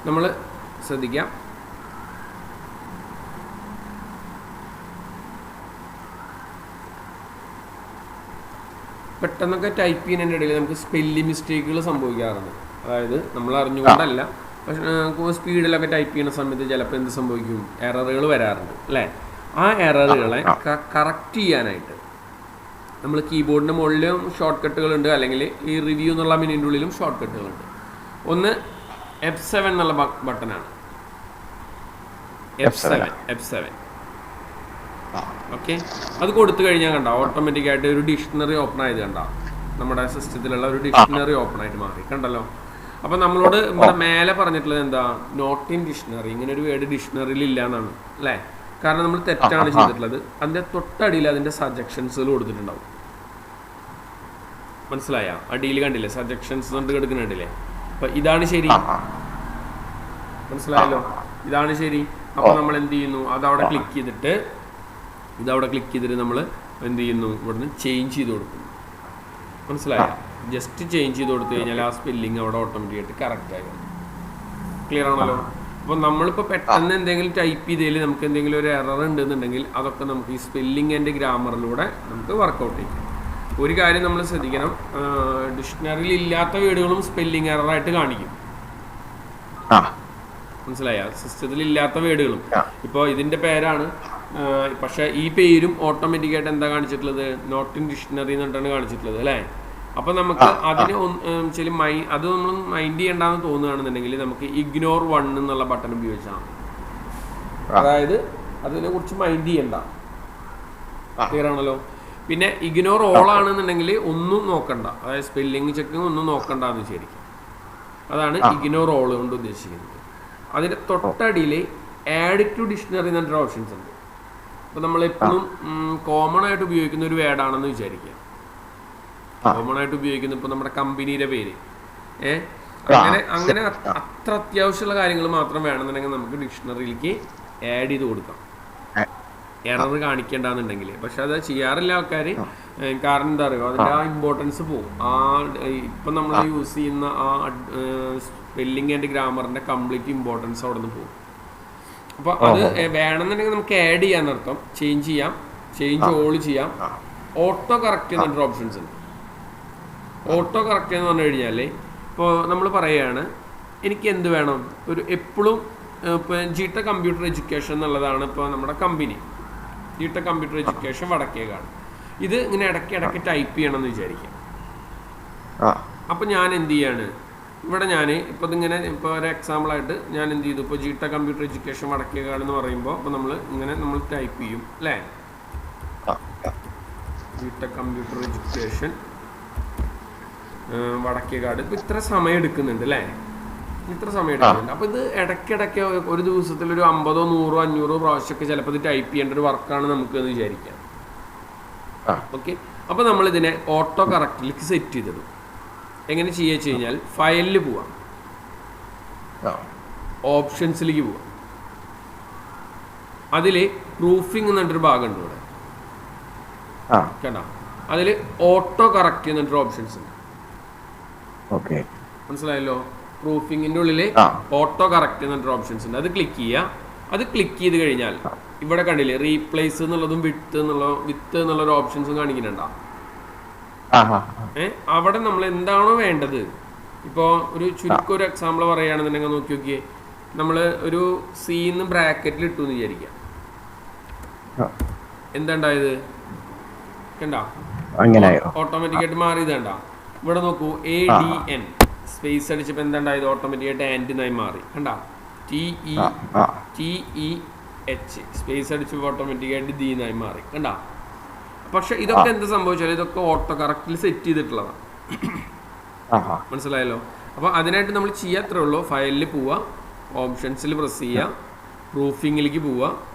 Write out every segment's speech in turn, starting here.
നമ്മൾ ശ്രദ്ധിക്കാം. പെട്ടെന്നൊക്കെ ടൈപ്പ് ചെയ്യുന്നതിൻ്റെ ഇടയിൽ നമുക്ക് സ്പെല്ലിംഗ് മിസ്റ്റേക്കുകൾ സംഭവിക്കാറുണ്ട്. അതായത് നമ്മൾ അറിഞ്ഞുകൊണ്ടല്ല, പക്ഷേ സ്പീഡിലൊക്കെ ടൈപ്പ് ചെയ്യുന്ന സമയത്ത് ചിലപ്പോൾ എന്ത് സംഭവിക്കും, എററുകൾ വരാറുണ്ട് അല്ലേ. ആ എററുകളെ കറക്റ്റ് ചെയ്യാനായിട്ട് നമ്മൾ കീബോർഡിൻ്റെ മുകളിലും ഷോർട്ട് കട്ടുകളുണ്ട്, അല്ലെങ്കിൽ ഈ റിവ്യൂ എന്നുള്ള മെനുവിൻ്റെ ഉള്ളിലും ഷോർട്ട് കട്ടുകളുണ്ട്. ഒന്ന് F7 എന്നുള്ള ബട്ടനാണ്. F7 okay. അത് കൊടുത്തു കഴിഞ്ഞാൽ കണ്ടോ ഓട്ടോമാറ്റിക്കായിട്ട് ഒരു ഡിക്ഷണറി ഓപ്പൺ ആയത് കണ്ടോ, നമ്മുടെ സിസ്റ്റത്തിലുള്ള ഒരു ഡിക്ഷണറി ഓപ്പൺ ആയിട്ട് മാറി കണ്ടല്ലോ. അപ്പോൾ നമ്മളോട് ഇവിടെ മേലെ പറഞ്ഞിട്ടുള്ളത് എന്താ, നോട്ട് ഇൻ ഡിക്ഷണറി, ഇങ്ങനെ ഒരു വേർഡ് ഡിക്ഷണറിയിൽ ഇല്ല എന്നാണ് അല്ലേ. കാരണം നമ്മൾ തെറ്റാണ് ചെയ്തിട്ടുള്ളത്. അതിൻ്റെ തൊട്ടടിയിൽ അതിൻ്റെ സജഷൻസുകൾ കൊടുത്തിട്ടുണ്ടാവും. മനസ്സിലായ? അടിയിൽ കണ്ടില്ലേ സജഷൻസ് കൊണ്ട് കിടക്കുന്നുണ്ടല്ലേ. അപ്പം ഇതാണ് ശരി, മനസ്സിലായല്ലോ, ഇതാണ് ശരി. അപ്പോൾ നമ്മൾ എന്ത് ചെയ്യുന്നു, അതവിടെ ക്ലിക്ക് ചെയ്തിട്ട് നമ്മൾ എന്ത് ചെയ്യുന്നു, ഇവിടുന്ന് ചേഞ്ച് ചെയ്ത് കൊടുക്കുന്നു. മനസ്സിലായോ? ജസ്റ്റ് ചേഞ്ച് ചെയ്ത് കൊടുത്തു കഴിഞ്ഞാൽ ആ സ്പെല്ലിങ് അവിടെ ഓട്ടോമാറ്റിക്കായിട്ട് കറക്റ്റ് ആയി. ക്ലിയർ ആണല്ലോ? അപ്പോൾ നമ്മളിപ്പോൾ പെട്ടെന്ന് എന്തെങ്കിലും ടൈപ്പ് ചെയ്തതിൽ നമുക്ക് എന്തെങ്കിലും ഒരു എറർ ഉണ്ടെന്നുണ്ടെങ്കിൽ അതൊക്കെ നമുക്ക് ഈ സ്പെല്ലിംഗ് ആൻഡ് ഗ്രാമറിലൂടെ നമുക്ക് വർക്കൗട്ട് ചെയ്യാം. ഒരു കാര്യം നമ്മൾ ശ്രദ്ധിക്കണം, ഡിക്ഷണറിയിൽ ഇല്ലാത്ത വേർഡുകളും സ്പെല്ലിംഗ് എററായിട്ട് കാണിക്കും. മനസ്സിലായ? സിസ്റ്റത്തിൽ ഇല്ലാത്ത വേർഡുകളും. ഇപ്പോൾ ഇതിൻ്റെ പേരാണ്, പക്ഷേ ഈ പേരും ഓട്ടോമാറ്റിക്കായിട്ട് എന്താ കാണിച്ചിട്ടുള്ളത്, നോട്ട് ഇൻ ഡിക്ഷണറി എന്നിട്ടാണ് കാണിച്ചിട്ടുള്ളത് അല്ലേ. അപ്പോൾ നമുക്ക് അതിന് അത് നമ്മൾ മൈൻഡ് ചെയ്യേണ്ടെന്ന് തോന്നുകയാണെന്നുണ്ടെങ്കിൽ നമുക്ക് ഇഗ്നോർ 1 എന്നുള്ള ബട്ടൺ ഉപയോഗിച്ചാണ്. അതായത് അതിനെ കുറിച്ച് മൈൻഡ് ചെയ്യണ്ട. ക്ലിയർ ആണല്ലോ? പിന്നെ ഇഗ്നോർ ഓൾ ആണെന്നുണ്ടെങ്കിൽ ഒന്നും നോക്കണ്ട, അതായത് സ്പെല്ലിംഗ് ചെക്കിങ് ഒന്നും നോക്കണ്ടെന്ന് ശരിക്കും. അതാണ് ഇഗ്നോർ ഓൾ കൊണ്ട് ഉദ്ദേശിക്കുന്നത്. അതിൻ്റെ തൊട്ടടിയിൽ ആഡ് ടു ഡിക്ഷണറി എന്നൊരു ഓപ്ഷൻസ് ഉണ്ട്. അപ്പോൾ നമ്മളെപ്പോഴും കോമൺ ആയിട്ട് ഉപയോഗിക്കുന്ന ഒരു വേർഡാണെന്ന് വിചാരിക്കുക. കോമൺ ആയിട്ട് ഉപയോഗിക്കുന്ന ഇപ്പോൾ നമ്മുടെ കമ്പനിയുടെ പേര്, അങ്ങനെ അത്ര അത്യാവശ്യമുള്ള കാര്യങ്ങൾ മാത്രം വേണമെന്നുണ്ടെങ്കിൽ നമുക്ക് ഡിക്ഷണറിയിലേക്ക് ആഡ് ചെയ്ത് കൊടുക്കാം, എറർ കാണിക്കേണ്ടെന്നുണ്ടെങ്കിൽ. പക്ഷെ അത് ചെയ്യാറില്ല ആൾക്കാർ. കാരണം എന്താ പറയുക, അതിൻ്റെ ആ ഇമ്പോർട്ടൻസ് പോകും. ഇപ്പം നമ്മൾ യൂസ് ചെയ്യുന്ന ആ സ്പെല്ലിംഗ് ആൻഡ് ഗ്രാമറിൻ്റെ കംപ്ലീറ്റ് ഇമ്പോർട്ടൻസ് അവിടെ നിന്ന് പോകും. അപ്പോൾ അത് വേണമെന്നുണ്ടെങ്കിൽ നമുക്ക് ആഡ് ചെയ്യാന്നർത്ഥം, ചേഞ്ച് ചെയ്യാം, ചേഞ്ച് ഓൾ ചെയ്യാം. ഓട്ടോ കറക്റ്റ് എന്നൊരു ഓപ്ഷൻസ് ഉണ്ട്. ഓട്ടോ കറക്റ്റ് എന്ന് പറഞ്ഞു കഴിഞ്ഞാൽ ഇപ്പോൾ നമ്മൾ പറയുകയാണ് എനിക്ക് എന്ത് വേണം, ഒരു എപ്പോഴും ഇപ്പോൾ ജിടെക് കമ്പ്യൂട്ടർ എഡ്യൂക്കേഷൻ എന്നുള്ളതാണ് ഇപ്പോൾ നമ്മുടെ company, G-Tec computer education Vadakkekad. ഇത് ഇങ്ങനെ ഇടയ്ക്ക് ടൈപ്പ് ചെയ്യണമെന്ന് വിചാരിക്കാം. അപ്പം ഞാൻ എന്ത് ചെയ്യാണ്, ഇവിടെ ഞാൻ ഇപ്പോൾ ഇതിങ്ങനെ ഇപ്പോൾ ഒരു എക്സാമ്പിളായിട്ട് ഞാൻ എന്ത് ചെയ്തു, ഇപ്പോൾ ജിടെക് കമ്പ്യൂട്ടർ എഡ്യൂക്കേഷൻ വടക്കേക്കാട് എന്ന് പറയുമ്പോൾ അപ്പോൾ നമ്മൾ ടൈപ്പ് ചെയ്യും അല്ലേ, ജിടെക് കമ്പ്യൂട്ടർ എഡ്യൂക്കേഷൻ വടക്കേക്കാട്. ഇപ്പോൾ ഇത്ര സമയം എടുക്കുന്നുണ്ട് അല്ലേ, ഇത്ര സമയം എടുക്കുന്നുണ്ട്. അപ്പോൾ ഇത് ഇടയ്ക്കിടയ്ക്ക് ഒരു ദിവസത്തിൽ ഒരു 50, 100, 500 പ്രാവശ്യമൊക്കെ ചിലപ്പോൾ ഇത് ടൈപ്പ് ചെയ്യേണ്ട ഒരു വർക്കാണ് നമുക്ക് എന്ന് വിചാരിക്കാം. ഓക്കെ. അപ്പോൾ നമ്മളിതിനെ ഓട്ടോ കറക്റ്റിലേക്ക് സെറ്റ് ചെയ്തിടും. എങ്ങനെ ചെയ്യുക വെച്ച് കഴിഞ്ഞാൽ ഫയലിൽ പോവാം, ഓപ്ഷൻസിലേക്ക് പോവാം. അതിൽ പ്രൂഫിംഗ് എന്നൊരു ഭാഗമുണ്ട് ഇവിടെ കേട്ടോ. അതിൽ ഓട്ടോ കറക്റ്റ് എന്നൊരു ഓപ്ഷൻസ് ഉണ്ട്. മനസ്സിലായല്ലോ? പ്രൂഫിങ്ങിൻ്റെ ഉള്ളിൽ ഓട്ടോ കറക്റ്റ് എന്നൊരു ഓപ്ഷൻസ് ഉണ്ട്. അത് ക്ലിക്ക് ചെയ്യുക. അത് ക്ലിക്ക് ചെയ്ത് കഴിഞ്ഞാൽ ഇവിടെ കണ്ടില്ലേ റീപ്ലേസ് എന്നുള്ളതും വിത്ത് എന്നുള്ളൊരു ഓപ്ഷൻസും കാണിക്കുന്നുണ്ടോ? അവിടെ നമ്മൾ എന്താണോ വേണ്ടത്, ഇപ്പോൾ ഒരു ചുരുക്കം ഒരു എക്സാമ്പിൾ പറയുകയാണെന്നുണ്ടെങ്കിൽ നോക്കി നോക്കിയേ, നമ്മൾ ഒരു സീന്ന് ബ്രാക്കറ്റിൽ ഇട്ടു എന്ന് വിചാരിക്കാം. എന്താ ഉണ്ടായത് കണ്ടോ? ഓട്ടോമാറ്റിക്കായിട്ട് മാറിയത് കണ്ടോ? ഇവിടെ നോക്കൂ, ADN സ്പേസ് അടിച്ചപ്പോൾ എന്താ ഉണ്ടായത്, ഓട്ടോമാറ്റിക്കായിട്ട് ആൻഡിനായി മാറി കണ്ടോ? TEH സ്പേസ് അടിച്ചപ്പോൾ ഓട്ടോമാറ്റിക്കായിട്ട് ദീനായി മാറി കണ്ടോ? പക്ഷെ ഇതൊക്കെ എന്ത് സംഭവിച്ചാലും ഇതൊക്കെ ഓട്ടോ കറക്റ്റിൽ സെറ്റ് ചെയ്തിട്ടുള്ളതാണ്. മനസ്സിലായല്ലോ? അപ്പോൾ അതിനായിട്ട് നമ്മൾ ചെയ്യാത്രേ ഉള്ളൂ. ഫയലിൽ പോവുക, ഓപ്ഷൻസിൽ പ്രസ് ചെയ്യുക, പ്രൂഫിങ്ങിലേക്ക് പോവുക,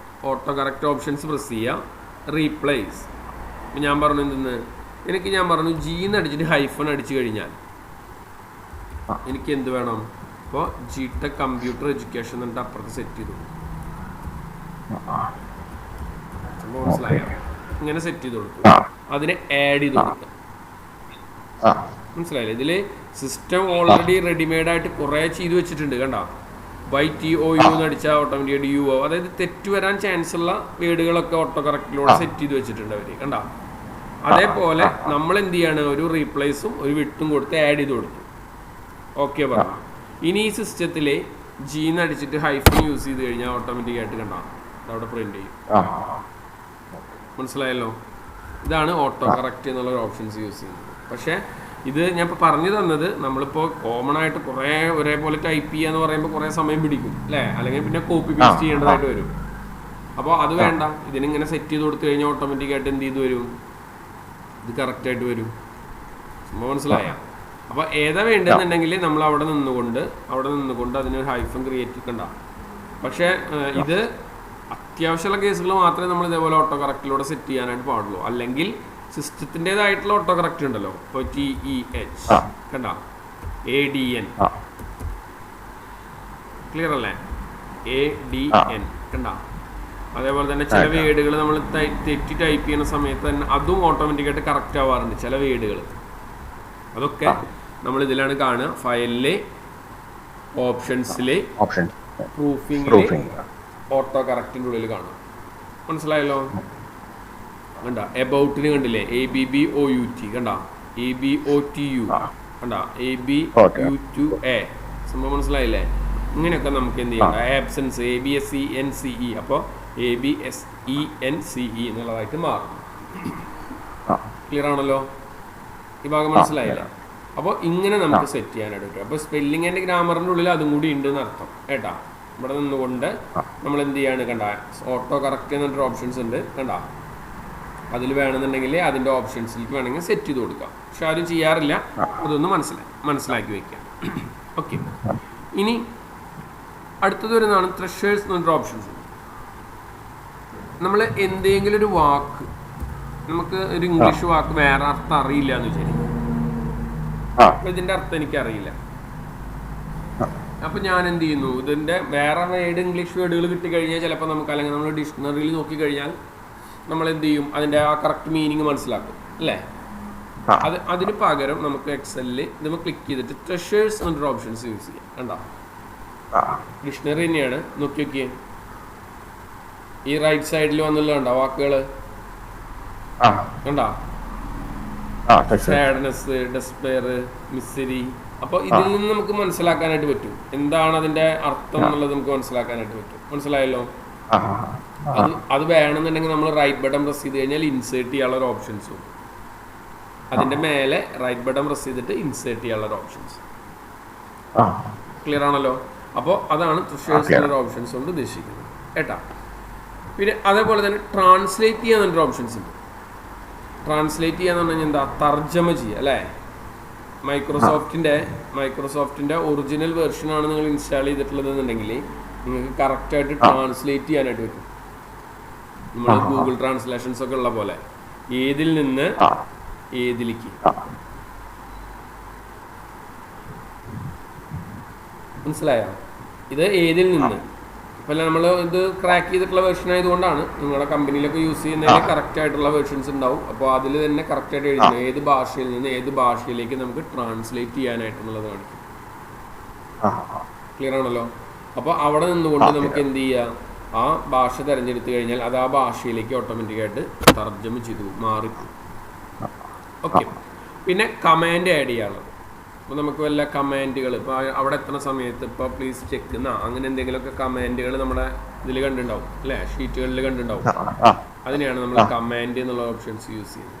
ഓട്ടോ കറക്റ്റ് ഓപ്ഷൻസ് പ്രസ് ചെയ്യുക, റീപ്ലേസ്. ഇപ്പം ഞാൻ പറഞ്ഞു എന്തെന്ന്, ഞാൻ പറഞ്ഞു ജീന്ന് അടിച്ചിട്ട് ഹൈഫൺ അടിച്ചു കഴിഞ്ഞാൽ എനിക്ക് എന്ത് വേണം, ഇപ്പോൾ ജിടെക് കമ്പ്യൂട്ടർ എഡ്യൂക്കേഷൻ എന്നിട്ട് അപ്പുറത്ത് സെറ്റ് ചെയ്തു. മനസ്സിലായോ? ഇങ്ങനെ സെറ്റ് ചെയ്ത് കൊടുക്കും, അതിനെ ആഡ് ചെയ്ത് കൊടുക്കുക. മനസ്സിലായില്ലേ? ഇതിൽ സിസ്റ്റം ഓൾറെഡി റെഡിമെയ്ഡ് ആയിട്ട് കുറേ ചെയ്ത് വെച്ചിട്ടുണ്ട് കണ്ടോ. YTOU എന്ന് അടിച്ചാൽ ഓട്ടോമാറ്റിക്കായിട്ട് യു ആവും. അതായത് തെറ്റ് വരാൻ ചാൻസ് ഉള്ള വേർഡുകളൊക്കെ ഓട്ടോ കറക്റ്റിലൂടെ സെറ്റ് ചെയ്ത് വെച്ചിട്ടുണ്ട് അവർ. കണ്ടോ? അതേപോലെ നമ്മൾ എന്ത് ചെയ്യാണ്, ഒരു റീപ്ലേസും ഒരു വിട്ടും കൊടുത്ത് ആഡ് ചെയ്ത് കൊടുത്തു. ഓക്കെ പറഞ്ഞു. ഇനി ഈ സിസ്റ്റത്തിൽ ജീന്ന് അടിച്ചിട്ട് ഹൈഫൻ യൂസ് ചെയ്ത് കഴിഞ്ഞാൽ ഓട്ടോമാറ്റിക്കായിട്ട് കണ്ടോ അവിടെ പ്രിന്റ് ചെയ്യും. മനസ്സിലായല്ലോ? ഇതാണ് ഓട്ടോ കറക്റ്റ് എന്നുള്ള ഒരു ഓപ്ഷൻസ് യൂസ് ചെയ്യുന്നത്. പക്ഷേ ഇത് ഞാൻ ഇപ്പോൾ പറഞ്ഞു തന്നത് നമ്മളിപ്പോൾ കോമൺ ആയിട്ട് കുറേ ഒരേപോലെ ടൈപ്പ് ചെയ്യുക എന്ന് പറയുമ്പോൾ കുറേ സമയം പിടിക്കും അല്ലേ, അല്ലെങ്കിൽ പിന്നെ കോപ്പി പേസ്റ്റ് ചെയ്യേണ്ടതായിട്ട് വരും. അപ്പോൾ അത് വേണ്ട, ഇതിനിങ്ങനെ സെറ്റ് ചെയ്ത് കൊടുത്തു കഴിഞ്ഞാൽ ഓട്ടോമാറ്റിക്കായിട്ട് എന്ത് ചെയ്ത് വരും, ഇത് കറക്റ്റായിട്ട് വരും. സംഭവം മനസ്സിലായ? അപ്പോൾ ഏതാ വേണ്ടതെന്നുണ്ടെങ്കിൽ നമ്മൾ അവിടെ നിന്നുകൊണ്ട് അതിനൊരു ഹൈഫൻ ക്രിയേറ്റ് ഉണ്ടാവും. പക്ഷേ ഇത് അത്യാവശ്യമുള്ള കേസുകൾ മാത്രമേ നമ്മൾ ഇതേപോലെ ഓട്ടോ കറക്റ്റിലൂടെ സെറ്റ് ചെയ്യാനായിട്ട് പാടുള്ളൂ. അല്ലെങ്കിൽ സിസ്റ്റത്തിൻ്റെതായിട്ടുള്ള ഓട്ടോ കറക്റ്റ് ഉണ്ടല്ലോ, ഇപ്പോൾ TEH കണ്ട ADN ക്ലിയർ അല്ലേ, ADN കണ്ട. അതേപോലെ തന്നെ ചില വേർഡുകൾ നമ്മൾ തെറ്റി ടൈപ്പ് ചെയ്യുന്ന സമയത്ത് തന്നെ അതും ഓട്ടോമാറ്റിക്കായിട്ട് കറക്റ്റ് ആവാറുണ്ട് ചില വേർഡുകൾ. അതൊക്കെ നമ്മൾ ഇതിലാണ് കാണുക, ഫയലിലെ ഓപ്ഷൻസിലെ പ്രൂഫിംഗിലെ ഓട്ടോ കറക്റ്റിൻ്റെ ഉള്ളിൽ കാണാം. മനസ്സിലായല്ലോ? കണ്ട എബൌട്ടിന് കണ്ടില്ലേ, ABBOUT കണ്ട, ABOTU കണ്ട, ABUTA. സംഭവം മനസ്സിലായില്ലേ? ഇങ്ങനെയൊക്കെ നമുക്ക് എന്ത് ചെയ്യാം, ആബ്സെൻസ് ABSENCE, അപ്പോൾ ABSENCE എന്നുള്ളതായിട്ട് മാറും. ക്ലിയർ ആണല്ലോ? ഈ ഭാഗം മനസ്സിലായില്ലേ? അപ്പോൾ ഇങ്ങനെ നമുക്ക് സെറ്റ് ചെയ്യാനായിട്ട് പറ്റും. അപ്പോൾ സ്പെല്ലിംഗ് ആൻഡ് ഗ്രാമറിൻ്റെ ഉള്ളിൽ അതും കൂടി ഉണ്ട് എന്നർത്ഥം കേട്ടാ. ഇവിടെ നിന്നുകൊണ്ട് നമ്മൾ എന്ത് ചെയ്യാണ്, കണ്ട ഓട്ടോ കറക്റ്റ് എന്നൊരു ഓപ്ഷൻസ് ഉണ്ട് കണ്ട. അതിൽ വേണമെന്നുണ്ടെങ്കിൽ അതിൻ്റെ ഓപ്ഷൻസിലേക്ക് വേണമെങ്കിൽ സെറ്റ് ചെയ്ത് കൊടുക്കാം. പക്ഷെ ആരും ചെയ്യാറില്ല, അതൊന്ന് മനസ്സിലാക്കി വയ്ക്കാം. ഓക്കെ, ഇനി അടുത്തത് വരുന്നതാണ് ത്രഷേഴ്സ് എന്നൊരു ഓപ്ഷൻസ്. നമ്മൾ എന്തെങ്കിലും ഒരു വാക്ക്, നമുക്ക് ഒരു ഇംഗ്ലീഷ് വാക്ക് വേറെ അർത്ഥം അറിയില്ല എന്ന് വിചാരിക്കും. ഇതിൻ്റെ അർത്ഥം എനിക്കറിയില്ല. അപ്പം ഞാൻ എന്ത് ചെയ്യുന്നു, ഇതിൻ്റെ വേറെ വേർഡ് ഇംഗ്ലീഷ് വേർഡുകൾ കിട്ടിക്കഴിഞ്ഞാൽ ചിലപ്പോൾ നമുക്ക്, അല്ലെങ്കിൽ നമ്മൾ ഡിക്ഷണറിയിൽ നോക്കിക്കഴിഞ്ഞാൽ നമ്മൾ എന്ത് ചെയ്യും, അതിൻ്റെ ആ കറക്റ്റ് മീനിങ് മനസ്സിലാക്കും അല്ലേ. അതിന് പകരം നമുക്ക് എക്സലിൽ നമ്മൾ ക്ലിക്ക് ചെയ്തിട്ട് ട്രഷേഴ്സ് എന്നൊരു ഓപ്ഷൻസ് യൂസ് ചെയ്യാം. കണ്ടോ? ഡിക്ഷണറി തന്നെയാണ്, നോക്കി നോക്കിയേ. ഈ റൈറ്റ് സൈഡിൽ വന്നുള്ള കണ്ടോ വാക്കുകൾ കണ്ടോ, സാഡ്നെസ്, ഡെസ്പെയർ, മിസറി. അപ്പോൾ ഇതിൽ നിന്ന് നമുക്ക് മനസ്സിലാക്കാനായിട്ട് പറ്റും എന്താണ് അതിൻ്റെ അർത്ഥം എന്നുള്ളത് നമുക്ക് മനസ്സിലാക്കാനായിട്ട് പറ്റും. മനസ്സിലായല്ലോ? അത് വേണമെന്നുണ്ടെങ്കിൽ നമ്മൾ റൈറ്റ് ബട്ടൺ പ്രസ് ചെയ്ത് കഴിഞ്ഞാൽ ഇൻസേർട്ട് ചെയ്യാനുള്ള ഒരു ഓപ്ഷൻസും, അതിൻ്റെ മേലെ റൈറ്റ് ബട്ടൺ പ്രസ് ചെയ്തിട്ട് ഇൻസേർട്ട് ചെയ്യാനുള്ള ഒരു ഓപ്ഷൻസ്. ക്ലിയർ ആണല്ലോ? അപ്പോൾ അതാണ് ട്രഷേഴ്സിൻ്റെ ഓപ്ഷൻസ് കൊണ്ട് ഉദ്ദേശിക്കുന്നത് കേട്ടാ. പിന്നെ അതേപോലെ തന്നെ ട്രാൻസ്ലേറ്റ് ചെയ്യാന്നൊരു ഓപ്ഷൻസ് ഉണ്ട്. ട്രാൻസ്ലേറ്റ് ചെയ്യാന്ന് പറഞ്ഞു കഴിഞ്ഞാൽ എന്താ, തർജ്ജമ ചെയ്യുക അല്ലേ. മൈക്രോസോഫ്റ്റിൻ്റെ ഒറിജിനൽ വെർഷനാണ് നിങ്ങൾ ഇൻസ്റ്റാൾ ചെയ്തിട്ടുള്ളത് എന്നുണ്ടെങ്കിൽ നിങ്ങൾക്ക് കറക്റ്റായിട്ട് ട്രാൻസ്ലേറ്റ് ചെയ്യാനായിട്ട് പറ്റും. നമ്മൾ ഗൂഗിൾ ട്രാൻസ്ലേഷൻസ് ഒക്കെ ഉള്ള പോലെ ഏതിൽ നിന്ന് ഏതിലേക്ക്. മനസ്സിലായോ? ഇത് ഏതിൽ നിന്ന്. ഇപ്പം നമ്മൾ ഇത് ക്രാക്ക് ചെയ്തിട്ടുള്ള വെർഷൻ ആയതുകൊണ്ടാണ് നിങ്ങളുടെ കമ്പനിയിലൊക്കെ യൂസ് ചെയ്യുന്നതിൽ കറക്റ്റ് ആയിട്ടുള്ള വെർഷൻസ് ഉണ്ടാവും. അപ്പോൾ അതിൽ തന്നെ കറക്റ്റായിട്ട് എഴുതുന്നത് ഏത് ഭാഷയിൽ നിന്ന് ഏത് ഭാഷയിലേക്ക് നമുക്ക് ട്രാൻസ്ലേറ്റ് ചെയ്യാനായിട്ടുള്ളത് കാണിക്കും. ക്ലിയർ ആണല്ലോ? അപ്പോൾ അവിടെ നിന്നുകൊണ്ട് നമുക്ക് എന്ത് ചെയ്യാം, ആ ഭാഷ തിരഞ്ഞെടുത്ത് കഴിഞ്ഞാൽ അത് ആ ഭാഷയിലേക്ക് ഓട്ടോമാറ്റിക്കായിട്ട് തർജ്ജമ ചെയ്തു മാറിപ്പോകും. ഓക്കെ, പിന്നെ കമാൻഡ് ആഡ് ചെയ്യാനുള്ളത്. അപ്പോൾ നമുക്ക് വല്ല കമാൻഡുകൾ ഇപ്പോൾ അവിടെ എത്തുന്ന സമയത്ത് ഇപ്പോൾ പ്ലീസ് ചെക്ക് അങ്ങനെ എന്തെങ്കിലുമൊക്കെ കമാൻഡുകൾ നമ്മുടെ ഇതിൽ കണ്ടുണ്ടാവും അല്ലേ, ഷീറ്റുകളിൽ കണ്ടുണ്ടാവും. അതിനെയാണ് നമ്മൾ കമാൻഡ് എന്നുള്ള ഓപ്ഷൻസ് യൂസ് ചെയ്യുന്നത്.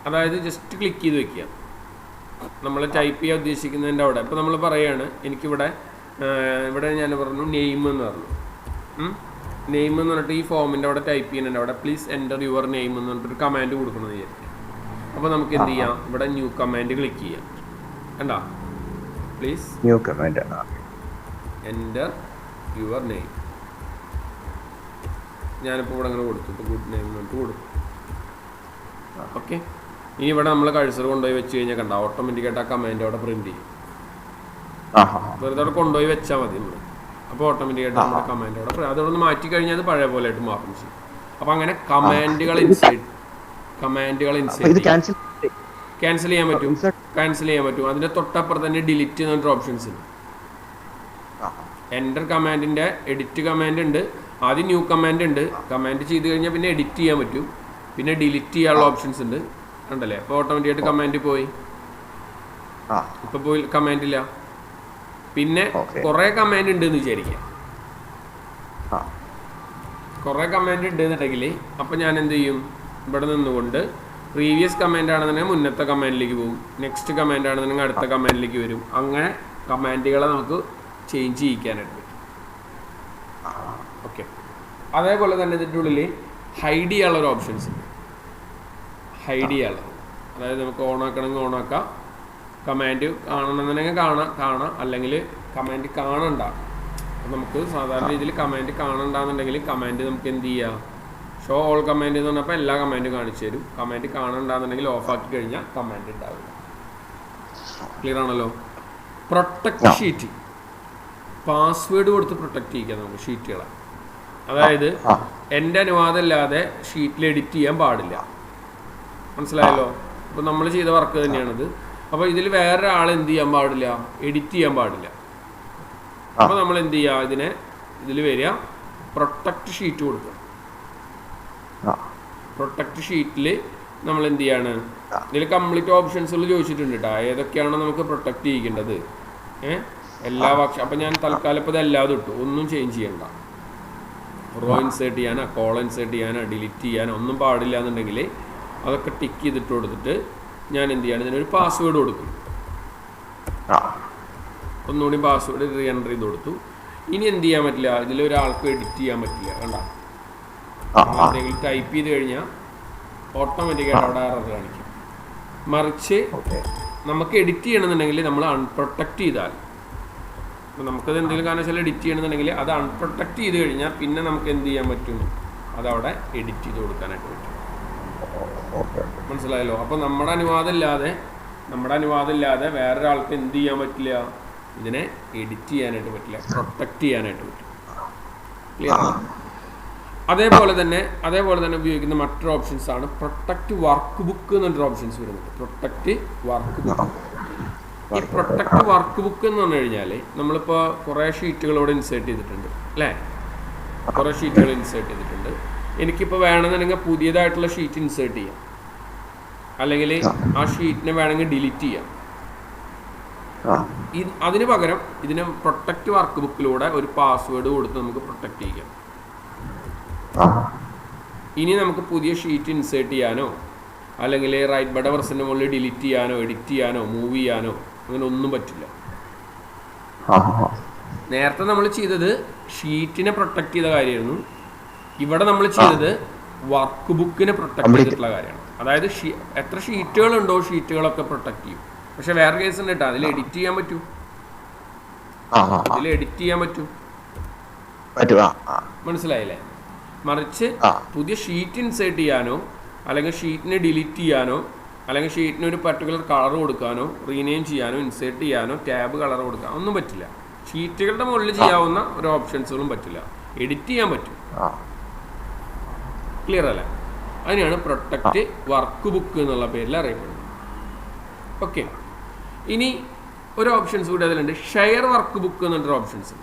അതായത് ജസ്റ്റ് ക്ലിക്ക് ചെയ്ത് വെക്കുക, നമ്മൾ ടൈപ്പ് ചെയ്യാൻ ഉദ്ദേശിക്കുന്നതിൻ്റെ അവിടെ. ഇപ്പോൾ നമ്മൾ പറയുകയാണ് എനിക്കിവിടെ ഞാൻ പറഞ്ഞു നെയിം എന്ന് പറഞ്ഞു. നെയിം എന്ന് പറഞ്ഞിട്ട് ഈ ഫോമിൻ്റെ അവിടെ ടൈപ്പ് ചെയ്യുന്നുണ്ട്, അവിടെ പ്ലീസ് എൻ്റർ യുവർ നെയിം എന്ന് പറഞ്ഞിട്ടൊരു കമാൻഡ് കൊടുക്കണമെന്ന് വിചാരിക്കും. അപ്പോൾ നമുക്ക് എന്ത് ചെയ്യാം, ഇവിടെ ന്യൂ കമാൻഡ് ക്ലിക്ക് ചെയ്യാം. കണ്ടോ, please new command enter your name. ഞാനിപ്പോൾ ഇവിടെ അങ്ങനെ കൊടുത്തു, ഇപ്പോൾ ഗുഡ് നെയിം എന്നിട്ട് കൊടുക്കും. ഓക്കെ, ഇനി ഇവിടെ നമ്മൾ കഴ്സർ കൊണ്ടുപോയി വെച്ച് കഴിഞ്ഞാൽ കണ്ട ഓട്ടോമാറ്റിക്കായിട്ട് ആ കമാൻഡ് അവിടെ പ്രിന്റ് ചെയ്യും. വെറുതെ അവിടെ കൊണ്ടുപോയി വെച്ചാൽ മതി നമ്മൾ. അപ്പോൾ ഓട്ടോമാറ്റിക്കായിട്ട് നമ്മുടെ കമാൻഡ് അവിടെ അതോടെ ഒന്ന് മാറ്റി കഴിഞ്ഞാൽ അത് പഴയ പോലെ ആയിട്ട് മാറും ചെയ്യും. അപ്പോൾ അങ്ങനെ കമാൻഡുകൾ ഇൻസേർട്ട് ക്യാൻസൽ ചെയ്യാൻ പറ്റും. അതിൻ്റെ തൊട്ടപ്പുറത്ത് തന്നെ ഡിലീറ്റ് എന്നൊരു ഓപ്ഷൻസ് ഉണ്ട്. എൻ്റർ കമാൻഡിൻ്റെ എഡിറ്റ് കമാൻഡ് ഉണ്ട്, ആദ്യം ന്യൂ കമാൻഡ് ഉണ്ട്. കമാൻഡ് ചെയ്ത് കഴിഞ്ഞാൽ പിന്നെ എഡിറ്റ് ചെയ്യാൻ പറ്റും, പിന്നെ ഡിലീറ്റ് ചെയ്യാനുള്ള ഓപ്ഷൻസ് ഉണ്ട്. ഉണ്ടല്ലേ? അപ്പോൾ ഓട്ടോമാറ്റിക്കായിട്ട് കമാൻഡ് പോയി, ഇപ്പോൾ പോയി കമാൻഡ് ഇല്ല. പിന്നെ കുറേ കമാൻഡ് ഉണ്ട് എന്ന് വിചാരിക്കാം. കുറേ കമാൻഡ് ഉണ്ട് എന്നുണ്ടെങ്കിൽ അപ്പോൾ ഞാൻ എന്ത് ചെയ്യും, ഇവിടെ നിന്നുകൊണ്ട് പ്രീവിയസ് കമാൻഡ് ആണെന്നുണ്ടെങ്കിൽ മുന്നത്തെ കമാൻഡിലേക്ക് പോകും, നെക്സ്റ്റ് കമാൻഡ് ആണെന്നുണ്ടെങ്കിൽ അടുത്ത കമാൻഡിലേക്ക് വരും. അങ്ങനെ കമാൻഡുകളെ നമുക്ക് ചേഞ്ച് ചെയ്യിക്കാനായിട്ട് പറ്റും. ഓക്കെ. അതേപോലെ തന്നെ ഇതിൻ്റെ ഉള്ളിൽ ഹൈഡ് ചെയ്യാനുള്ളൊരു ഓപ്ഷൻസ് ഉണ്ട്. ഹൈഡ് ചെയ്യാനുള്ളത്, അതായത് നമുക്ക് ഓണാക്കണമെങ്കിൽ ഓണാക്കാം, കമാൻഡ് കാണണമെന്നുണ്ടെങ്കിൽ കാണാം, അല്ലെങ്കിൽ കമാൻഡ് കാണണ്ട. നമുക്ക് സാധാരണ രീതിയിൽ കമാൻഡ് കാണണ്ടെന്നുണ്ടെങ്കിൽ കമാൻഡ് നമുക്ക് എന്ത് ചെയ്യാം, ഷോ ഓൾ കമാൻഡ് എന്ന് പറഞ്ഞപ്പോൾ എല്ലാ കമാൻഡും കാണിച്ചു തരും. കമാൻഡ് കാണണ്ടെന്നുണ്ടെങ്കിൽ ഓഫാക്കി കഴിഞ്ഞാൽ കമാൻഡ് ഉണ്ടാവില്ല. ക്ലിയർ ആണല്ലോ? പ്രൊട്ടക്ട് ഷീറ്റ്, പാസ്വേഡ് കൊടുത്ത് പ്രൊട്ടക്ട് ചെയ്യിക്കാം നമുക്ക് ഷീറ്റുകളെ. അതായത് എൻ്റെ അനുവാദം ഇല്ലാതെ ഷീറ്റിൽ എഡിറ്റ് ചെയ്യാൻ പാടില്ല. മനസ്സിലായല്ലോ? അപ്പോൾ നമ്മൾ ചെയ്ത വർക്ക് തന്നെയാണിത്. അപ്പോൾ ഇതിൽ വേറൊരാൾ എന്ത് ചെയ്യാൻ പാടില്ല, എഡിറ്റ് ചെയ്യാൻ പാടില്ല. അപ്പോൾ നമ്മൾ എന്ത് ചെയ്യുക, ഇതിൽ വരിക, പ്രൊട്ടക്ട് ഷീറ്റ് കൊടുക്കുക. പ്രൊട്ടക്ട് ഷീറ്റിൽ നമ്മൾ എന്ത് ചെയ്യാണ്, ഇതിൽ കംപ്ലീറ്റ് ഓപ്ഷൻസുകൾ ചോദിച്ചിട്ടുണ്ട് കേട്ടോ, ഏതൊക്കെയാണ് നമുക്ക് പ്രൊട്ടക്ട് ചെയ്യേണ്ടത്. എല്ലാ പക്ഷം അപ്പം ഞാൻ തൽക്കാലം ഇപ്പോൾ ഇതെല്ലാതും ഇട്ടു, ഒന്നും ചേഞ്ച് ചെയ്യണ്ട. റോ ഇൻസേർട്ട് ചെയ്യാനോ കോൾ ഇൻസേർട്ട് ചെയ്യാനോ ഡിലീറ്റ് ചെയ്യാനോ ഒന്നും പാടില്ല എന്നുണ്ടെങ്കിൽ അതൊക്കെ ടിക്ക് ചെയ്തിട്ട് കൊടുത്തിട്ട് ഞാൻ എന്ത് ചെയ്യാണ്, ഇതിനൊരു പാസ്വേഡ് കൊടുക്കും. ഒന്നുകൂടി പാസ്വേഡ് റീ എൻ്റർ ചെയ്ത് കൊടുത്തു. ഇനി എന്ത് ചെയ്യാൻ പറ്റില്ല, ഇതിലൊരാൾക്ക് എഡിറ്റ് ചെയ്യാൻ പറ്റില്ല. കണ്ട, എന്തെങ്കിലും ടൈപ്പ് ചെയ്ത് കഴിഞ്ഞാൽ ഓട്ടോമാറ്റിക്കായിട്ട് അവിടെ എറർ കാണിക്കും. മറിച്ച് നമുക്ക് എഡിറ്റ് ചെയ്യണമെന്നുണ്ടെങ്കിൽ നമ്മൾ അൺപ്രൊട്ടക്റ്റ് ചെയ്താൽ, നമുക്കത് എന്തെങ്കിലും കാരണവശാൽ എഡിറ്റ് ചെയ്യണമെന്നുണ്ടെങ്കിൽ അത് അൺപ്രൊട്ടക്റ്റ് ചെയ്ത് കഴിഞ്ഞാൽ പിന്നെ നമുക്ക് എന്ത് ചെയ്യാൻ പറ്റും, അതവിടെ എഡിറ്റ് ചെയ്ത് കൊടുക്കാനായിട്ട് പറ്റും. മനസ്സിലായല്ലോ? അപ്പോൾ നമ്മുടെ അനുവാദം ഇല്ലാതെ വേറൊരാൾക്ക് എന്ത് ചെയ്യാൻ പറ്റില്ല, ഇതിനെ എഡിറ്റ് ചെയ്യാനായിട്ട് പറ്റില്ല, പ്രൊട്ടക്റ്റ് ചെയ്യാനായിട്ട് പറ്റും. ക്ലിയർ ആണ്? അതേപോലെ തന്നെ ഉപയോഗിക്കുന്ന മറ്റൊരു ഓപ്ഷൻസ് ആണ് പ്രൊട്ടക്റ്റ് വർക്ക് ബുക്ക് എന്നൊരു ഓപ്ഷൻസ് വരുന്നുണ്ട്. Protect work book. ഈ പ്രൊട്ടക്റ്റ് വർക്ക് ബുക്ക് എന്ന് പറഞ്ഞു കഴിഞ്ഞാൽ നമ്മളിപ്പോൾ കുറേ ഷീറ്റുകളോട് ഇൻസേർട്ട് ചെയ്തിട്ടുണ്ട് അല്ലേ, കുറേ ഷീറ്റുകൾ ഇൻസേർട്ട് ചെയ്തിട്ടുണ്ട്. എനിക്കിപ്പോൾ വേണമെന്നുണ്ടെങ്കിൽ പുതിയതായിട്ടുള്ള ഷീറ്റ് ഇൻസേർട്ട് ചെയ്യാം, അല്ലെങ്കിൽ ആ ഷീറ്റിനെ വേണമെങ്കിൽ ഡിലീറ്റ് ചെയ്യാം. അതിന് പകരം ഇതിന് പ്രൊട്ടക്റ്റ് വർക്ക് ബുക്കിലൂടെ ഒരു പാസ്വേഡ് കൊടുത്ത് നമുക്ക് പ്രൊട്ടക്റ്റ് ചെയ്യാം. ഇനി നമുക്ക് പുതിയ ഷീറ്റ് ഇൻസേർട്ട് ചെയ്യാനോ അല്ലെങ്കിൽ റൈറ്റ് ബട്ടൺ പ്രസ്സിൻ്റെ മുകളിൽ ഡിലീറ്റ് ചെയ്യാനോ എഡിറ്റ് ചെയ്യാനോ മൂവ് ചെയ്യാനോ അങ്ങനെ ഒന്നും പറ്റില്ല. നേരത്തെ നമ്മൾ ചെയ്തത് ഷീറ്റിനെ പ്രൊട്ടക്റ്റ് ചെയ്ത കാര്യമായിരുന്നു. ഇവിടെ നമ്മൾ ചെയ്തത് വർക്ക് ബുക്കിനെ പ്രൊട്ടക്ട് ചെയ്തിട്ടുള്ള കാര്യമാണ്. അതായത് എത്ര ഷീറ്റുകളുണ്ടോ ഷീറ്റുകളൊക്കെ പ്രൊട്ടക്ട് ചെയ്യും. പക്ഷെ വേറെ കേസ് ഉണ്ട് കേട്ടോ, അതിൽ എഡിറ്റ് ചെയ്യാൻ പറ്റും. മനസ്സിലായില്ലേ? മറിച്ച് പുതിയ ഷീറ്റ് ഇൻസേർട്ട് ചെയ്യാനോ അല്ലെങ്കിൽ ഷീറ്റിനെ ഡിലീറ്റ് ചെയ്യാനോ അല്ലെങ്കിൽ ഷീറ്റിന് ഒരു പർട്ടിക്കുലർ കളർ കൊടുക്കാനോ റീനെയിം ചെയ്യാനോ ഇൻസേർട്ട് ചെയ്യാനോ ടാബ് കളർ കൊടുക്കാനോ ഒന്നും പറ്റില്ല. ഷീറ്റുകളുടെ മുകളിൽ ചെയ്യാവുന്ന ഒരു ഓപ്ഷൻസുകളും പറ്റില്ല. എഡിറ്റ് ചെയ്യാൻ പറ്റും. ക്ലിയർ അല്ലേ? അതിനാണ് പ്രൊട്ടക്റ്റ് വർക്ക് ബുക്ക് എന്നുള്ള പേരിൽ അറിയപ്പെടുന്നത്. ഓക്കെ. ഇനി ഒരു ഓപ്ഷൻസ് കൂടി അതിലുണ്ട്, ഷെയർ വർക്ക് ബുക്ക് എന്നൊരു ഓപ്ഷൻസ്.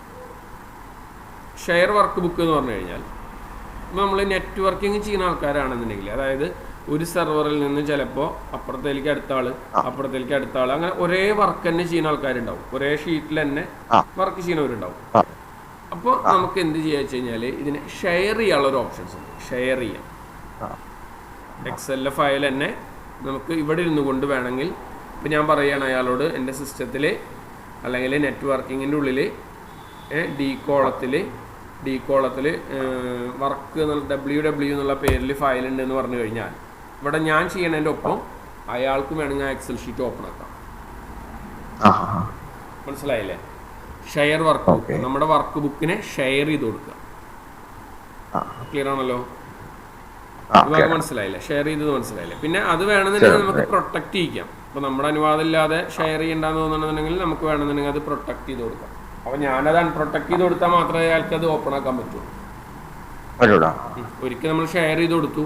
ഷെയർ വർക്ക് ബുക്ക് എന്ന് പറഞ്ഞു കഴിഞ്ഞാൽ നമ്മൾ നെറ്റ്വർക്കിംഗ് ചെയ്യുന്ന ആൾക്കാരാണെന്നുണ്ടെങ്കിൽ, അതായത് ഒരു സെർവറിൽ നിന്ന് ചിലപ്പോൾ അപ്പുറത്തേക്ക് അടുത്ത ആൾ അങ്ങനെ ഒരേ വർക്ക് തന്നെ ചെയ്യുന്ന ആൾക്കാരുണ്ടാവും, ഒരേ ഷീറ്റിൽ തന്നെ വർക്ക് ചെയ്യുന്നവരുണ്ടാവും. അപ്പോൾ നമുക്ക് എന്ത് ചെയ്യുക വെച്ച് കഴിഞ്ഞാൽ ഇതിനെ ഷെയർ ചെയ്യാനുള്ളൊരു ഓപ്ഷൻസ് ഉണ്ട്. ഷെയർ ചെയ്യാം. എക്സലിലെ ഫയൽ തന്നെ നമുക്ക് ഇവിടെ ഇരുന്നു കൊണ്ട് വേണമെങ്കിൽ, ഇപ്പം ഞാൻ പറയുകയാണ് അയാളോട് എൻ്റെ സിസ്റ്റത്തിൽ അല്ലെങ്കിൽ നെറ്റ്വർക്കിങ്ങിൻ്റെ ഉള്ളിൽ ഡി കോളത്തിൽ വർക്ക് WW എന്നുള്ള പേരിൽ ഫയലുണ്ട് എന്ന് പറഞ്ഞു കഴിഞ്ഞാൽ ഇവിടെ ഞാൻ ചെയ്യണതിൻ്റെ ഒപ്പം അയാൾക്ക് വേണമെങ്കിൽ ആ എക്സൽ ഷീറ്റ് ഓപ്പൺ ആക്കാം. മനസ്സിലായില്ലേ? ഷെയർ വർക്ക് ബുക്ക്, നമ്മുടെ വർക്ക് ബുക്കിനെ ഷെയർ ചെയ്ത് കൊടുക്കുക. ക്ലിയർ ആണല്ലോ? ഇതൊക്കെ മനസ്സിലായില്ലേ? ഷെയർ ചെയ്തത് മനസ്സിലായില്ലേ? പിന്നെ അത് വേണമെന്നുണ്ടെങ്കിൽ നമുക്ക് പ്രൊട്ടക്ട് ചെയ്യിക്കാം. അപ്പോൾ നമ്മുടെ അനുവാദം ഇല്ലാതെ ഷെയർ ചെയ്യണ്ടെന്ന് തോന്നുന്നുണ്ടെങ്കിൽ നമുക്ക് വേണമെന്നുണ്ടെങ്കിൽ അത് പ്രൊട്ടക്ട് ചെയ്ത് കൊടുക്കാം. അപ്പോൾ ഞാനത് അൺപ്രൊട്ടക്ട് ചെയ്ത് കൊടുത്താൽ മാത്രമേ അയാൾക്ക് അത് ഓപ്പൺ ആക്കാൻ പറ്റുള്ളൂ. ഒരിക്കൽ നമ്മൾ ഷെയർ ചെയ്ത് കൊടുത്തു,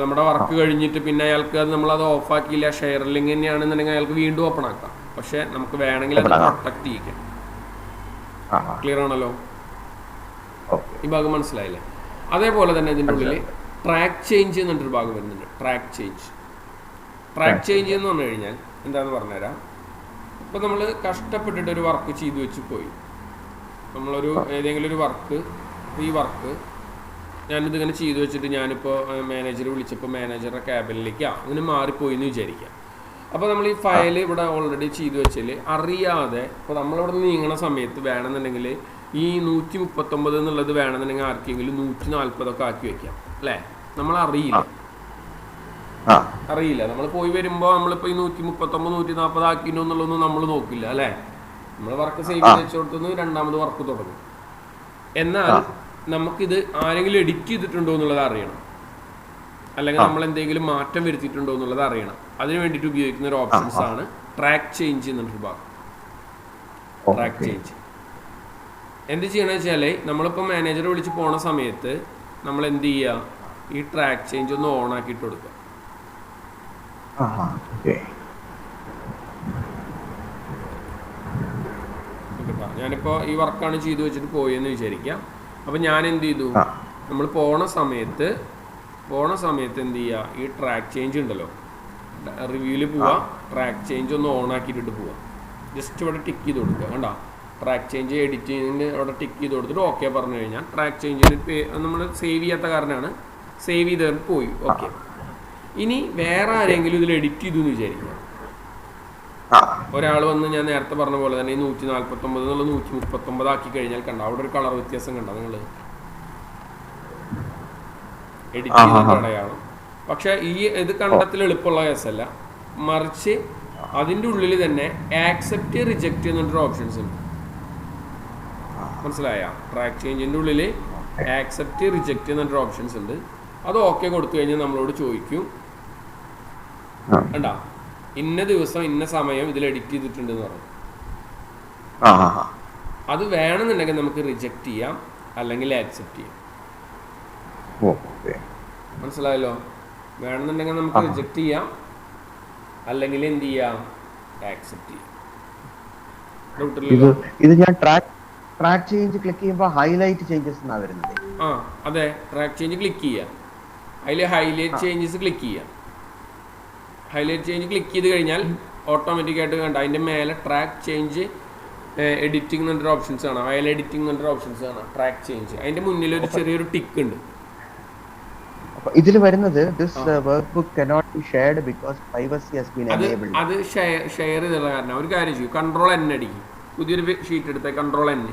നമ്മുടെ വർക്ക് കഴിഞ്ഞിട്ട് പിന്നെ അയാൾക്ക് അത് നമ്മളത് ഓഫാക്കിയില്ല, ഷെയർ ലിങ്ക് തന്നെയാണെന്നുണ്ടെങ്കിൽ അയാൾക്ക് വീണ്ടും ഓപ്പൺ ആക്കാം. പക്ഷെ നമുക്ക് വേണമെങ്കിൽ അത് പ്രൊട്ടക്ട് ചെയ്യിക്കാം. ക്ലിയർ ആണല്ലോ? ഈ ഭാഗം മനസ്സിലായില്ലേ? അതേപോലെ തന്നെ ഇതിൻ്റെ ഉള്ളിൽ ട്രാക്ക് ചേഞ്ച് എന്നിട്ടൊരു ഭാഗം വരുന്നുണ്ട്. ട്രാക്ക് ചേഞ്ച് എന്ന് പറഞ്ഞു കഴിഞ്ഞാൽ എന്താണെന്ന് പറഞ്ഞുതരാം. ഇപ്പം നമ്മൾ കഷ്ടപ്പെട്ടിട്ട് ഒരു വർക്ക് ചെയ്തു വെച്ച് പോയി, നമ്മളൊരു ഏതെങ്കിലും ഒരു വർക്ക്, ഈ വർക്ക് ഞാനിതിങ്ങനെ ചെയ്തു വെച്ചിട്ട് ഞാനിപ്പോൾ മാനേജർ വിളിച്ചപ്പോൾ മാനേജറുടെ ക്യാബിനിലേക്ക് അങ്ങനെ മാറിപ്പോയി എന്ന് വിചാരിക്കാം. അപ്പോൾ നമ്മൾ ഈ ഫയൽ ഇവിടെ ഓൾറെഡി ചെയ്തു വെച്ചാൽ അറിയാതെ ഇപ്പോൾ നമ്മളിവിടെ നീങ്ങണ സമയത്ത് വേണമെന്നുണ്ടെങ്കിൽ ഈ 139 എന്നുള്ളത് വേണമെന്നുണ്ടെങ്കിൽ ആർക്കെങ്കിലും 140 ആക്കി വെക്കാം അല്ലേ? നമ്മൾ അറിയില്ല. നമ്മൾ പോയി വരുമ്പോൾ നമ്മളിപ്പോൾ ഈ 139 140 ആക്കിനോ എന്നുള്ളതൊന്നും നമ്മൾ നോക്കില്ല അല്ലേ? നമ്മൾ വർക്ക് സേവ് ചെയ്ത് വെച്ചോടത്തുനിന്ന് രണ്ടാമത് വർക്ക് തുടങ്ങും. എന്നാൽ നമുക്കിത് ആരെങ്കിലും എഡിറ്റ് ചെയ്തിട്ടുണ്ടോ എന്നുള്ളത് അറിയണം, അല്ലെങ്കിൽ നമ്മൾ എന്തെങ്കിലും മാറ്റം വരുത്തിയിട്ടുണ്ടോ എന്നുള്ളത് അറിയണം. അതിന് വേണ്ടിയിട്ട് ഉപയോഗിക്കുന്ന ഒരു ഓപ്ഷൻസ് ആണ് ട്രാക്ക് ചേഞ്ച് എന്നൊരു ഭാഗം. ട്രാക്ക് ചേഞ്ച് എന്ത് ചെയ്യണമെന്ന് വെച്ചാൽ നമ്മളിപ്പോൾ മാനേജറെ വിളിച്ച് പോണ സമയത്ത് നമ്മൾ എന്ത് ചെയ്യുക, ഈ ട്രാക്ക് ചേഞ്ച് ഒന്ന് ഓൺ ആക്കിയിട്ട് കൊടുക്കുക. ഞാനിപ്പോൾ ഈ വർക്കാണ് ചെയ്തു വെച്ചിട്ട് പോയെന്ന് വിചാരിക്കാം. അപ്പം ഞാൻ എന്ത് ചെയ്തു, നമ്മൾ പോണ സമയത്ത് എന്ത് ചെയ്യുക, ഈ ട്രാക്ക് ചേഞ്ച് ഉണ്ടല്ലോ, റിവ്യൂവിൽ പോവുക, ട്രാക്ക് ചേഞ്ച് ഒന്ന് ഓൺ ആക്കിയിട്ടിട്ട് പോവുക. ജസ്റ്റ് ഇവിടെ ടിക്ക് ചെയ്ത് കൊടുക്കുക. കണ്ടോ, ട്രാക്ക് ചേഞ്ച് എഡിറ്റിങ്ങിന് അവിടെ ടിക്ക് ചെയ്ത് കൊടുത്തിട്ട് ഓക്കെ പറഞ്ഞു കഴിഞ്ഞാൽ ട്രാക്ക് ചേഞ്ചിന് നമ്മൾ സേവ് ചെയ്യാത്ത കാരണമാണ് സേവ് ചെയ്ത് പോയി. ഓക്കെ, ഇനി വേറെ ആരെങ്കിലും ഇതിൽ എഡിറ്റ് ചെയ്തു എന്ന് വിചാരിക്കുക. ഒരാൾ വന്ന് ഞാൻ നേരത്തെ പറഞ്ഞ പോലെ തന്നെ 149 എന്നുള്ള 139 ആക്കി കഴിഞ്ഞാൽ കണ്ട അവിടെ ഒരു കളർ വ്യത്യാസം കണ്ട നിങ്ങൾ എഡിറ്റ് ചെയ്തിട്ട് അടയാളം. പക്ഷെ ഇത് കണ്ടെത്തൽ എളുപ്പമുള്ള കേസല്ല, മറിച്ച് അതിൻ്റെ ഉള്ളിൽ തന്നെ ആക്സെപ്റ്റ് റിജക്റ്റ് എന്നൊരു ഓപ്ഷൻസ് ഉണ്ട്. മനസ്സിലായ? ട്രാക്ക് ചേഞ്ചിൻ്റെ ഉള്ളിൽ ആക്സെപ്റ്റ് റിജക്റ്റ് എന്നൊരു ഓപ്ഷൻസ് ഉണ്ട്. അത് ഓക്കെ കൊടുത്തു കഴിഞ്ഞാൽ നമ്മളോട് ചോദിക്കും കണ്ടാ ഇന്ന ദിവസം ഇന്ന സമയം ഇതിൽ എഡിറ്റ് ചെയ്തിട്ടുണ്ടെന്ന് പറഞ്ഞു. അത് വേണമെന്നുണ്ടെങ്കിൽ നമുക്ക് റിജക്റ്റ് ചെയ്യാം, അല്ലെങ്കിൽ ആക്സെപ്റ്റ് ചെയ്യാം. മനസ്സിലായല്ലോ? വേണമെന്നുണ്ടെങ്കിൽ നമുക്ക് റിജക്റ്റ് ചെയ്യാം, അല്ലെങ്കിൽ എന്ത് ചെയ്യാം, ആക്സെപ്റ്റ് ചെയ്യാം. ഇത് ഞാൻ ട്രാക്ക് ചേഞ്ച് ക്ലിക്ക് ചെയ്യുമ്പോൾ ഹൈലൈറ്റ് ചേഞ്ചസ് എന്നാണ് വരുന്നത്. അതെ, ട്രാക്ക് ചേഞ്ച് ക്ലിക്ക് ചെയ്യാം, അതിൽ ഹൈലൈറ്റ് ചേഞ്ചസ് ക്ലിക്ക് ചെയ്യാം. ഹൈലൈറ്റ് ചേഞ്ച് ക്ലിക്ക് ചെയ്ത് കഴിഞ്ഞാൽ ഓട്ടോമാറ്റിക്കായിട്ട് കണ്ട അതിൻ്റെ മേലെ ട്രാക്ക് ചേഞ്ച് എഡിറ്റിംഗ് എന്നൊരു ഓപ്ഷൻസ് ആണ്, ഫയൽ എഡിറ്റിംഗ് എന്നൊരു ഓപ്ഷൻസ് ആണ് ട്രാക്ക് ചേഞ്ച്. അതിൻ്റെ മുന്നിൽ ഒരു ചെറിയൊരു ടിക്ക് ഉണ്ട്. ഇതിൽ വരുന്നത് അത് ഷെയർ ചെയ്തുള്ള കാരണം ഒരു കാര്യം ചെയ്യും, Ctrl N അടിക്കും, പുതിയൊരു ഷീറ്റ് എടുത്ത Ctrl N,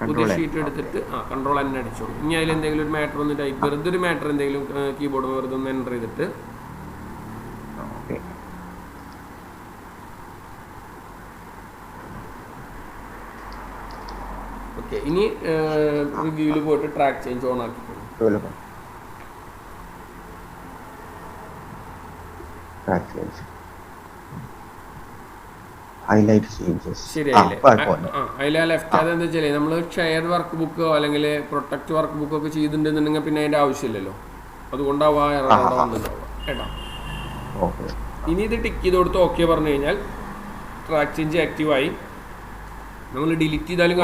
പുതിയ ഷീറ്റ് എടുത്തിട്ട് Ctrl N അടിച്ചോളൂ. ഇനി അതിൽ എന്തെങ്കിലും ഒരു മാറ്റർ ഒന്ന് ടൈപ്പ്, വെറുതെ ഒരു മാറ്റർ എന്തെങ്കിലും കീബോർഡ് വെറുതെ ഒന്ന് എൻ്റർ ചെയ്തിട്ട് ഓക്കെ. ഇനി റിവ്യൂവിൽ പോയിട്ട് ട്രാക്ക് ചേഞ്ച് ഓൺ ആക്കിക്കോളൂ. ശരിയായില്ലേ? അതിൽ ലെഫ്റ്റ് അതെന്താ വെച്ചാൽ നമ്മൾ ഷെയർഡ് വർക്ക് ബുക്കോ അല്ലെങ്കിൽ പ്രൊട്ടക്ട് വർക്ക് ബുക്കോ ഒക്കെ ചെയ്തിട്ടുണ്ടെന്നുണ്ടെങ്കിൽ പിന്നെ അതിൻ്റെ ആവശ്യമില്ലല്ലോ, അതുകൊണ്ടാവും ആ എറർ അവിടെ വന്നിട്ടുണ്ടാവുക കേട്ടോ. ഇനി ഇത് ടിക്ക് ചെയ്ത് കൊടുത്ത് ഓക്കെ പറഞ്ഞു കഴിഞ്ഞാൽ ട്രാക്ക് ചേഞ്ച് ആക്റ്റീവായി. നമ്മൾ ഡിലീറ്റ് ചെയ്താലും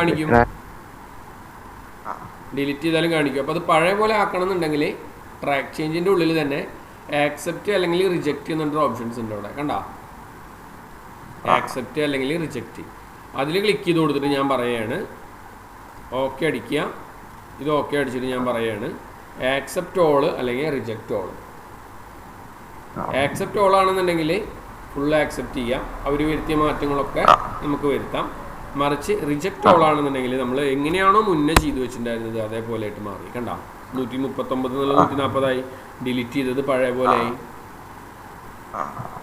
കാണിക്കും, അപ്പോൾ അത് പഴയ പോലെ ആക്കണം എന്നുണ്ടെങ്കിൽ ട്രാക്ക് ചേഞ്ചിൻ്റെ ഉള്ളിൽ തന്നെ ആക്സെപ്റ്റ് അല്ലെങ്കിൽ റിജക്റ്റ് എന്നൊരു ഓപ്ഷൻസ് ഉണ്ട് അവിടെ കണ്ട, ആക്സെപ്റ്റ് അല്ലെങ്കിൽ റിജക്റ്റ്. അതിൽ ക്ലിക്ക് ചെയ്ത് കൊടുത്തിട്ട് ഞാൻ പറയുകയാണ് ഓക്കെ അടിക്കുക. ഇത് ഓക്കെ അടിച്ചിട്ട് ഞാൻ പറയുകയാണ് ആക്സെപ്റ്റ് ഓൾ അല്ലെങ്കിൽ റിജക്റ്റ് ഓൾ. ആക്സെപ്റ്റ് ഓൾ ആണെന്നുണ്ടെങ്കിൽ ഫുൾ ആക്സെപ്റ്റ് ചെയ്യാം, അവർ വരുത്തിയ മാറ്റങ്ങളൊക്കെ നമുക്ക് വരുത്താം. മറിച്ച് റിജക്റ്റ് ഓൾ ആണെന്നുണ്ടെങ്കിൽ നമ്മൾ എങ്ങനെയാണോ മുന്നേ ചെയ്തു വെച്ചിട്ടുണ്ടായിരുന്നത് അതേപോലെ ആയിട്ട് മാറി. കണ്ട 139 എന്നുള്ള 140 ഡിലീറ്റ് ചെയ്തത് പഴയ പോലെ ആയി.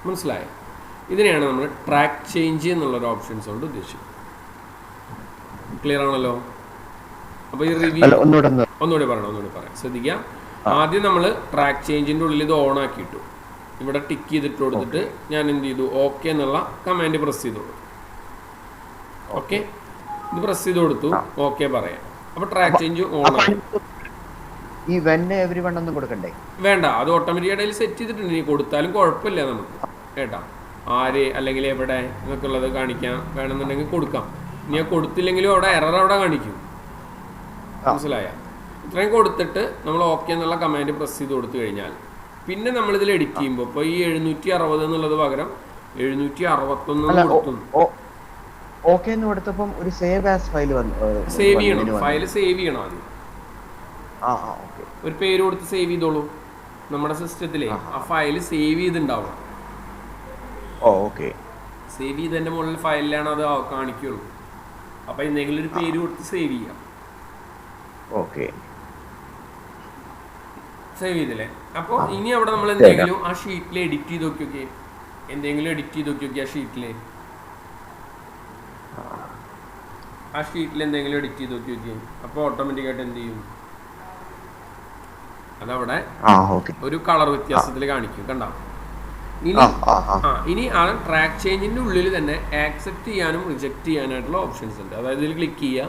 മനസ്സിലായോ? ഇതിനെയാണ് നമ്മൾ ട്രാക്ക് ചേഞ്ച് എന്നുള്ളൊരു ഓപ്ഷൻസ് കൊണ്ട് ഉദ്ദേശിക്കുന്നത്. ക്ലിയർ ആണല്ലോ? അപ്പോൾ ഈ റിവ്യൂ ഒന്നുകൂടി പറയാം, ശ്രദ്ധിക്കാം. ആദ്യം നമ്മൾ ട്രാക്ക് ചേഞ്ചിൻ്റെ ഉള്ളിൽ ഇത് ഓൺ ആക്കിയിട്ടു, ഇവിടെ ടിക്ക് ചെയ്തിട്ട് കൊടുത്തിട്ട് ഞാൻ എന്ത് ചെയ്തു, ഓക്കെ എന്നുള്ള കമാൻഡ് പ്രസ് ചെയ്തു കൊടുത്തു. ഓക്കെ, ഇത് പ്രസ് ചെയ്ത് കൊടുത്തു, ഓക്കെ പറയാം. അപ്പോൾ ട്രാക്ക് ചേഞ്ച് ഓൺ ആയി. കൊടുക്കണ്ടേ? വേണ്ട, അത് ഓട്ടോമാറ്റിക്കായിട്ട് അതിൽ സെറ്റ് ചെയ്തിട്ടുണ്ട്. ഇനി കൊടുത്താലും കുഴപ്പമില്ല നമുക്ക് കേട്ടാ. ആര് അല്ലെങ്കിൽ എവിടെ എന്നൊക്കെ ഉള്ളത് കാണിക്കാൻ വേണമെന്നുണ്ടെങ്കിൽ കൊടുക്കാം. ഇനി കൊടുത്തില്ലെങ്കിലും അവിടെ എറർ അവിടെ കാണിക്കും. മനസ്സിലായ? ഇത്രയും കൊടുത്തിട്ട് നമ്മൾ ഓക്കെ എന്നുള്ള കമാൻഡ് പ്രസ് ചെയ്ത് കൊടുത്തു കഴിഞ്ഞാൽ പിന്നെ നമ്മളിതിൽ എഡിറ്റ് ചെയ്യുമ്പോൾ ഇപ്പോൾ ഈ 760 എന്നുള്ളത് പകരം 761 കൊടുക്കുന്നു. ഓക്കെ എന്ന് കൊടുത്തപ്പം ഒരു സേവ് ആസ് ഫയൽ സേവ് ചെയ്യണം. ഫയൽ സേവ് ചെയ്യണം ആദ്യം. ഓക്കെ. ഒരു പേര് കൊടുത്ത് സേവ് ചെയ്തോളൂ. നമ്മുടെ സിസ്റ്റത്തിലെ ആ ഫയൽ സേവ് ചെയ്തിട്ടുണ്ടാവും. ഓക്കെ. സേവ് ചെയ്തതിൻ്റെ മുകളിൽ ഫയലിലാണ് അത് കാണിക്കുള്ളൂ. അപ്പം എന്തെങ്കിലും ഒരു പേര് കൊടുത്ത് സേവ് ചെയ്യാം. ഓക്കെ. സേവ് ചെയ്തില്ലേ? അപ്പോൾ ഇനി അവിടെ നമ്മൾ എന്തെങ്കിലും ആ ഷീറ്റിൽ എഡിറ്റ് ചെയ്ത് നോക്കിയൊക്കെ എന്തെങ്കിലും എഡിറ്റ് ചെയ്ത് നോക്കിയൊക്കെ ആ ഷീറ്റിൽ എന്തെങ്കിലും എഡിറ്റ് ചെയ്ത് നോക്കിയൊക്കെ അപ്പോൾ ഓട്ടോമാറ്റിക്കായിട്ട് എന്ത് ചെയ്യും? അതവിടെ ഒരു കളർ വ്യത്യാസത്തിൽ കാണിക്കും. കണ്ടോ? ഇനി ആ ട്രാക്ക് ചേഞ്ചിന്റെ ഉള്ളിൽ തന്നെ ആക്സെപ്റ്റ് ചെയ്യാനും റിജക്ട് ചെയ്യാനായിട്ടുള്ള ഓപ്ഷൻസ് ഉണ്ട്. അതായത് ഇതിൽ ക്ലിക്ക് ചെയ്യുക,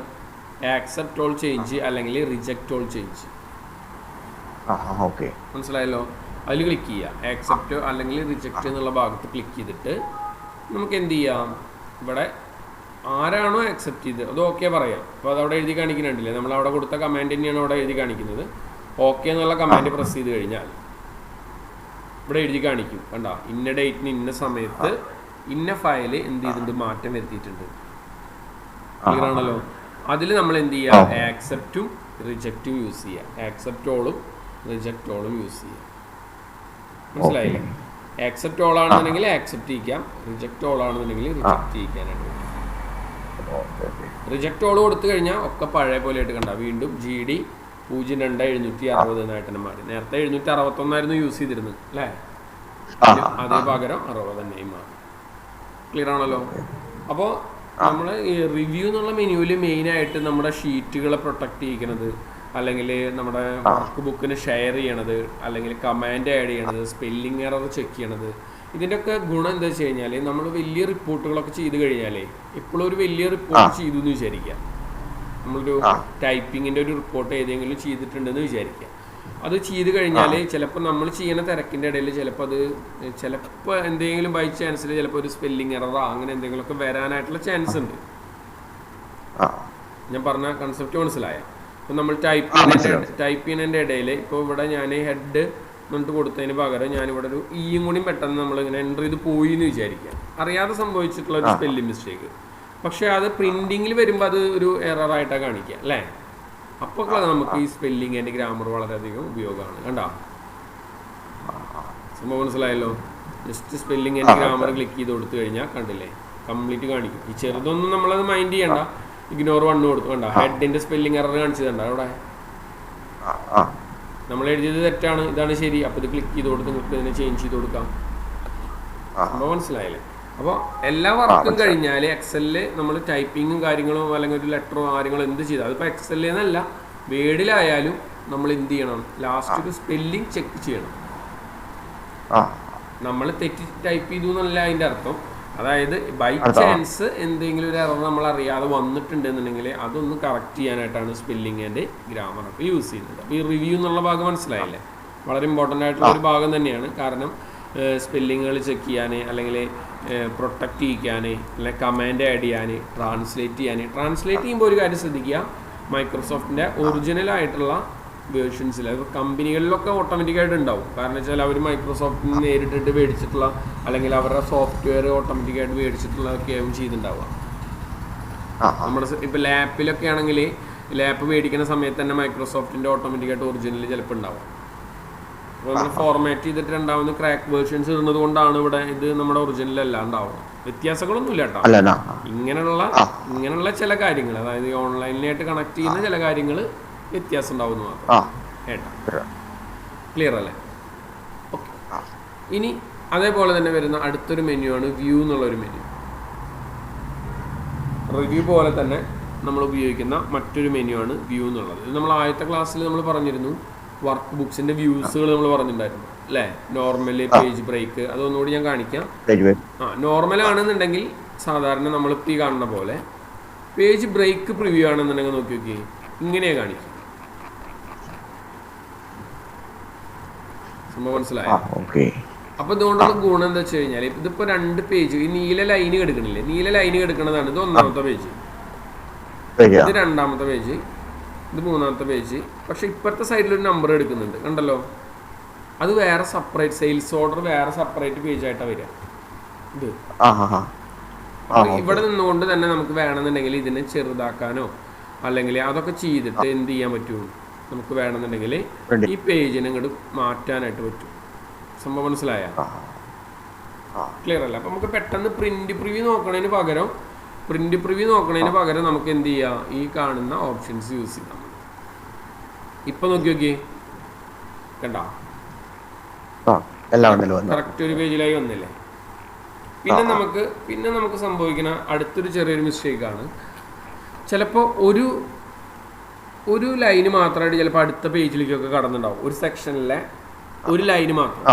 ആക്സെപ്റ്റ് ഓൾ ചേഞ്ച് അല്ലെങ്കിൽ റിജക്ട് ഓൾ ചേഞ്ച്. മനസ്സിലായല്ലോ? അതിൽ ക്ലിക്ക് ചെയ്യുക, ആക്സെപ്റ്റ് അല്ലെങ്കിൽ റിജക്റ്റ് എന്നുള്ള ഭാഗത്ത് ക്ലിക്ക് ചെയ്തിട്ട് നമുക്ക് എന്ത് ചെയ്യാം? ഇവിടെ ആരാണോ ആക്സെപ്റ്റ് ചെയ്ത് അത് ഓക്കെ പറയാം. അപ്പോൾ അതവിടെ എഴുതി കാണിക്കുന്നുണ്ടല്ലേ? നമ്മൾ അവിടെ കൊടുത്ത കമാൻഡ് തന്നെയാണ് അവിടെ എഴുതി കാണിക്കുന്നത്. ഓക്കെ എന്നുള്ള കമാൻഡ് പ്രസ് ചെയ്ത് കഴിഞ്ഞാൽ ഇവിടെ എഴുതി കാണിക്കും. കണ്ടോ? ഇന്ന ഡേറ്റിന് ഇന്ന സമയത്ത് ഇന്ന ഫയൽ എന്ത് ചെയ്തിട്ടുണ്ട്? മാറ്റം വരുത്തിയിട്ടുണ്ട്. ക്ലിയർ ആണല്ലോ? അതിൽ നമ്മൾ എന്ത് ചെയ്യുക? ആക്സെപ്റ്റും റിജക്റ്റും യൂസ് ചെയ്യുക. ആക്സെപ്റ്റ് ഓളും റിജക്റ്റ് ഓളും യൂസ് ചെയ്യുക. മനസ്സിലായില്ലേ? ആക്സെപ്റ്റ് ഓൾ ആണെന്നുണ്ടെങ്കിൽ ആക്സെപ്റ്റ് ചെയ്യിക്കാം, റിജക്റ്റ് ഓൾ ആണെന്നുണ്ടെങ്കിൽ റിജക്റ്റ് ചെയ്യിക്കാനായിട്ട്. റിജക്റ്റ് ഓൾ കൊടുത്തു കഴിഞ്ഞാൽ ഒക്കെ പഴയ പോലെ ആയിട്ട് കണ്ട വീണ്ടും GD 02 എന്നായിട്ട് തന്നെ മാറി. നേരത്തെ 761 യൂസ് ചെയ്തിരുന്നത് അല്ലേ? അതേ പകരം 60 തന്നെയും മാറി. ക്ലിയർ ആണല്ലോ? അപ്പോൾ നമ്മൾ ഈ റിവ്യൂ എന്നുള്ള മെനുവിൽ മെയിനായിട്ട് നമ്മുടെ ഷീറ്റുകളെ പ്രൊട്ടക്ട് ചെയ്യിക്കുന്നത്, അല്ലെങ്കിൽ നമ്മുടെ വർക്ക് ബുക്കിന് ഷെയർ ചെയ്യണത്, അല്ലെങ്കിൽ കമാൻഡ് ആഡ് ചെയ്യണത്, സ്പെല്ലിംഗ് എറർ ചെക്ക് ചെയ്യണത്, ഇതിൻ്റെയൊക്കെ ഗുണം എന്താ വെച്ച് കഴിഞ്ഞാൽ നമ്മൾ വലിയ റിപ്പോർട്ടുകളൊക്കെ ചെയ്ത് കഴിഞ്ഞാലേ എപ്പോഴും ഒരു വലിയ റിപ്പോർട്ട് ചെയ്തു എന്ന് വിചാരിക്കുക. നമ്മളൊരു ടൈപ്പിങ്ങിൻ്റെ ഒരു റിപ്പോർട്ട് ഏതെങ്കിലും ചെയ്തിട്ടുണ്ടെന്ന് വിചാരിക്കുക. അത് ചെയ്ത് കഴിഞ്ഞാൽ ചിലപ്പോൾ നമ്മൾ ചെയ്യുന്ന തിരക്കിൻ്റെ ഇടയിൽ ചിലപ്പോൾ എന്തെങ്കിലും ബൈ ചാൻസിൽ ചിലപ്പോൾ ഒരു സ്പെല്ലിംഗ് എററോ അങ്ങനെ എന്തെങ്കിലുമൊക്കെ വരാനായിട്ടുള്ള ചാൻസ് ഉണ്ട്. ഞാൻ പറഞ്ഞ കൺസെപ്റ്റ് മനസ്സിലായ? ഇപ്പം നമ്മൾ ടൈപ്പ് ചെയ്യുന്നതിൻ്റെ ഇടയിൽ ഇപ്പോൾ ഇവിടെ ഞാൻ ഹെഡ് എന്നിട്ട് കൊടുത്തതിന് പകരം ഞാനിവിടെ ഒരു ഈയും കൂടി പെട്ടെന്ന് നമ്മളിങ്ങനെ എൻ്റർ ചെയ്ത് പോയി എന്ന് വിചാരിക്കുക. അറിയാതെ സംഭവിച്ചിട്ടുള്ള ഒരു സ്പെല്ലിംഗ് മിസ്റ്റേക്ക്. പക്ഷെ അത് പ്രിന്റിങ്ങിൽ വരുമ്പോൾ അത് ഒരു എററായിട്ടാണ് കാണിക്കുക അല്ലേ? അപ്പോൾ നമുക്ക് ഈ സ്പെല്ലിംഗ് ആൻഡ് ഗ്രാമർ വളരെയധികം ഉപയോഗമാണ്. കണ്ടോ? സംഭവം മനസ്സിലായല്ലോ? Just spelling and grammar click ചെയ്ത് കൊടുത്തു കഴിഞ്ഞാൽ കണ്ടില്ലേ കംപ്ലീറ്റ് കാണിക്കും. ഈ ചെറുതൊന്നും നമ്മളത് മൈൻഡ് ചെയ്യണ്ട. ഇഗ്നോർ 1 കൊടുത്തു. കണ്ടോ? ഹെഡിന്റെ സ്പെല്ലിംഗ് എറർ കാണിച്ചതുണ്ടോ അവിടെ? നമ്മൾ എഴുതിയത് തെറ്റാണ്, ഇതാണ് ശരി. അപ്പോൾ ഇത് ക്ലിക്ക് ചെയ്ത് കൊടുത്ത് നിങ്ങൾക്ക് ഇതിനെ ചേഞ്ച് ചെയ്ത് കൊടുക്കാം. സംഭവം മനസ്സിലായില്ലേ? അപ്പോൾ എല്ലാ വർക്കും കഴിഞ്ഞാൽ എക്സലിൽ നമ്മൾ ടൈപ്പിങ്ങും കാര്യങ്ങളും അല്ലെങ്കിൽ ഒരു ലെറ്ററോ കാര്യങ്ങളോ എന്ത് ചെയ്താൽ അതിപ്പോൾ എക്സലിൽ നിന്നല്ല വേർഡിലായാലും നമ്മൾ എന്ത് ചെയ്യണം? ലാസ്റ്റ് ഒരു സ്പെല്ലിംഗ് ചെക്ക് ചെയ്യണം. നമ്മൾ തെറ്റി ടൈപ്പ് ചെയ്തു എന്നല്ല അതിൻ്റെ അർത്ഥം. അതായത് ബൈ ചാൻസ് എന്തെങ്കിലും ഒരു എറർ നമ്മൾ അറിയാതെ വന്നിട്ടുണ്ടെന്നുണ്ടെങ്കിൽ അതൊന്ന് കറക്റ്റ് ചെയ്യാനായിട്ടാണ് സ്പെല്ലിംഗ് ആൻഡ് ഗ്രാമർ ഒക്കെ യൂസ് ചെയ്യുന്നത്. അപ്പോൾ ഈ റിവ്യൂ എന്നുള്ള ഭാഗം മനസ്സിലായില്ലേ? വളരെ ഇമ്പോർട്ടൻ്റ് ആയിട്ടുള്ള ഒരു ഭാഗം തന്നെയാണ്. കാരണം സ്പെല്ലിങ്ങുകൾ ചെക്ക് ചെയ്യാൻ, അല്ലെങ്കിൽ പ്രൊട്ടക്റ്റ് ചെയ്യിക്കാൻ, അല്ലെങ്കിൽ കമാൻഡ് ആഡ് ചെയ്യാൻ, ട്രാൻസ്ലേറ്റ് ചെയ്യുമ്പോൾ ഒരു കാര്യം ശ്രദ്ധിക്കുക. മൈക്രോസോഫ്റ്റിൻ്റെ ഒറിജിനലായിട്ടുള്ള വേർഷൻസിൽ അത് കമ്പനികളിലൊക്കെ ഓട്ടോമാറ്റിക്കായിട്ട് ഉണ്ടാവും. കാരണം വെച്ചാൽ അവർ മൈക്രോസോഫ്റ്റിന് നേരിട്ടിട്ട് മേടിച്ചിട്ടുള്ള അല്ലെങ്കിൽ അവരുടെ സോഫ്റ്റ്വെയർ ഓട്ടോമാറ്റിക്കായിട്ട് മേടിച്ചിട്ടുള്ളതൊക്കെ ആവും ചെയ്തിട്ടുണ്ടാവുക. നമ്മുടെ ഇപ്പോൾ ലാപ്പിലൊക്കെ ആണെങ്കിൽ ലാപ്പ് മേടിക്കുന്ന സമയത്ത് തന്നെ മൈക്രോസോഫ്റ്റിൻ്റെ ഓട്ടോമാറ്റിക്കായിട്ട് ഒറിജിനൽ ചിലപ്പോൾ ഉണ്ടാവും. അപ്പോൾ നമ്മൾ ഫോർമാറ്റ് ചെയ്തിട്ട് ഉണ്ടാവുന്ന ക്രാക്ക് വേർഷൻസ് ഇടുന്നത് കൊണ്ടാണ് ഇവിടെ ഇത് നമ്മുടെ ഒറിജിനലല്ല ഉണ്ടാവുക. വ്യത്യാസങ്ങളൊന്നുമില്ല കേട്ടോ. ഇങ്ങനെയുള്ള ചില കാര്യങ്ങൾ, അതായത് ഓൺലൈനിലായിട്ട് കണക്ട് ചെയ്യുന്ന ചില കാര്യങ്ങൾ വ്യത്യാസം ഉണ്ടാവുന്നു മാത്രം കേട്ടോ. ക്ലിയർ അല്ലേ? ഓക്കെ. ഇനി അതേപോലെ തന്നെ വരുന്ന അടുത്തൊരു മെനു ആണ് വ്യൂ എന്നുള്ളൊരു മെനു. റിവ്യൂ പോലെ തന്നെ നമ്മൾ ഉപയോഗിക്കുന്ന മറ്റൊരു മെനു ആണ് വ്യൂ എന്നുള്ളത്. ഇത് നമ്മൾ ആദ്യത്തെ ക്ലാസ്സിൽ നമ്മൾ പറഞ്ഞിരുന്നു. വർക്ക് ബുക്സിന്റെ വ്യൂസുകൾ നമ്മൾ പറഞ്ഞിട്ടുണ്ടായിരുന്നു അല്ലേ? നോർമല്, പേജ് ബ്രേക്ക്, അതൊന്നുകൂടി ഞാൻ കാണിക്കാം. നോർമൽ ആണെന്നുണ്ടെങ്കിൽ സാധാരണ നമ്മളിപ്പോൾ ഈ കാണുന്ന പോലെ. പേജ് ബ്രേക്ക് പ്രിവ്യൂ ആണെന്നുണ്ടെങ്കിൽ നോക്കി നോക്കി ഇങ്ങനെയാ കാണിക്കും. സംഭവം മനസ്സിലായോ? അപ്പോൾ ഇതുകൊണ്ടുള്ള ഗുണം എന്താ വെച്ച് കഴിഞ്ഞാൽ ഇതിപ്പോൾ 2 പേജ് ഈ നീല ലൈന് കിടക്കണില്ലേ, നീല ലൈന് കിടക്കുന്നതാണ് ഇത് 1ാമത്തെ പേജ്, ഇത് 2ാമത്തെ പേജ്, ഇത് 3ാമത്തെ പേജ്. പക്ഷെ ഇപ്പുറത്തെ സൈഡിലൊരു നമ്പർ എടുക്കുന്നുണ്ട് കണ്ടല്ലോ, അത് വേറെ സെപ്പറേറ്റ് സെയിൽസ് ഓർഡർ വേറെ സെപ്പറേറ്റ് പേജ് ആയിട്ടാണ് വരിക. ഇത് ഇവിടെ നിന്നുകൊണ്ട് തന്നെ നമുക്ക് വേണമെന്നുണ്ടെങ്കിൽ ഇതിനെ ചെറുതാക്കാനോ അല്ലെങ്കിൽ അതൊക്കെ ചെയ്തിട്ട് എന്ത് ചെയ്യാൻ പറ്റും, നമുക്ക് വേണമെന്നുണ്ടെങ്കിൽ ഈ പേജിനെ ഇങ്ങോട്ട് മാറ്റാനായിട്ട് പറ്റും. സംഭവം മനസ്സിലായ? ക്ലിയർ അല്ല? അപ്പം നമുക്ക് പെട്ടെന്ന് പ്രിന്റ് പ്രിവ്യൂ നോക്കണതിന് പകരം നമുക്ക് എന്ത് ചെയ്യാം, ഈ കാണുന്ന ഓപ്ഷൻസ് യൂസ് ചെയ്യാം. ഇപ്പൊ നോക്കി കണ്ടോ, കറക്റ്റ് ഒരു പേജിലായി വന്നില്ലേ. പിന്നെ നമുക്ക് സംഭവിക്കുന്ന അടുത്തൊരു ചെറിയൊരു മിസ്റ്റേക്കാണ്, ചിലപ്പോൾ ഒരു ലൈന് മാത്രമായിട്ട് ചിലപ്പോൾ അടുത്ത പേജിലേക്കൊക്കെ കടന്നുണ്ടാവും. ഒരു സെക്ഷനിലെ ഒരു ലൈന് മാത്രം.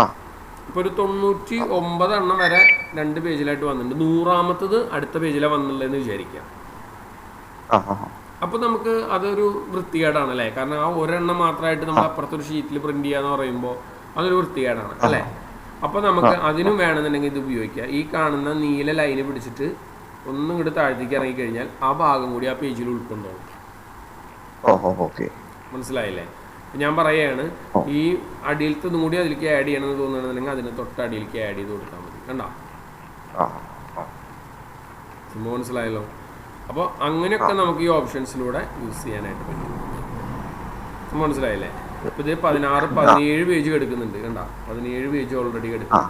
ഇപ്പോൾ ഒരു 99 എണ്ണം വരെ 2 പേജിലായിട്ട് വന്നിട്ടുണ്ട്, 100ാമത്തത് അടുത്ത പേജിലാണ് വന്നുള്ളതെന്ന് വിചാരിക്കാം. അപ്പോൾ നമുക്ക് അതൊരു വൃത്തികേടാണല്ലേ, കാരണം ആ ഒരെണ്ണം മാത്രമായിട്ട് നമ്മൾ അപ്പുറത്തൊരു ഷീറ്റിൽ പ്രിന്റ് ചെയ്യാന്ന് പറയുമ്പോൾ അതൊരു വൃത്തികേടാണ് അല്ലേ. അപ്പോൾ നമുക്ക് അതിനും വേണമെന്നുണ്ടെങ്കിൽ ഇത് ഉപയോഗിക്കാം. ഈ കാണുന്ന നീല ലൈന് പിടിച്ചിട്ട് ഒന്നും ഇങ്ങോട്ട് താഴത്തേക്ക് ഇറങ്ങിക്കഴിഞ്ഞാൽ ആ ഭാഗം കൂടി ആ പേജിൽ ഉൾക്കൊണ്ടോളും. മനസ്സിലായില്ലേ? ഞാൻ പറയുകയാണ്, ഈ അടിയിലത്തതും കൂടി അതിലേക്ക് ആഡ് ചെയ്യണമെന്ന് തോന്നുന്നുണ്ടെങ്കിൽ അതിനെ തൊട്ട് അടിയിലേക്ക് ആഡ് ചെയ്ത് കൊടുത്താൽ മതി. കണ്ടോ, സംഭവം മനസ്സിലായല്ലോ? അപ്പോൾ അങ്ങനെയൊക്കെ നമുക്ക് ഈ ഓപ്ഷൻസിലൂടെ യൂസ് ചെയ്യാനായിട്ട് പറ്റും. സംഭവം മനസ്സിലായില്ലേ? ഇപ്പം ഇത് 17 പേജ് എടുക്കുന്നുണ്ട് കണ്ടോ, 17 പേജ് ഓൾറെഡി എടുക്കുന്നു.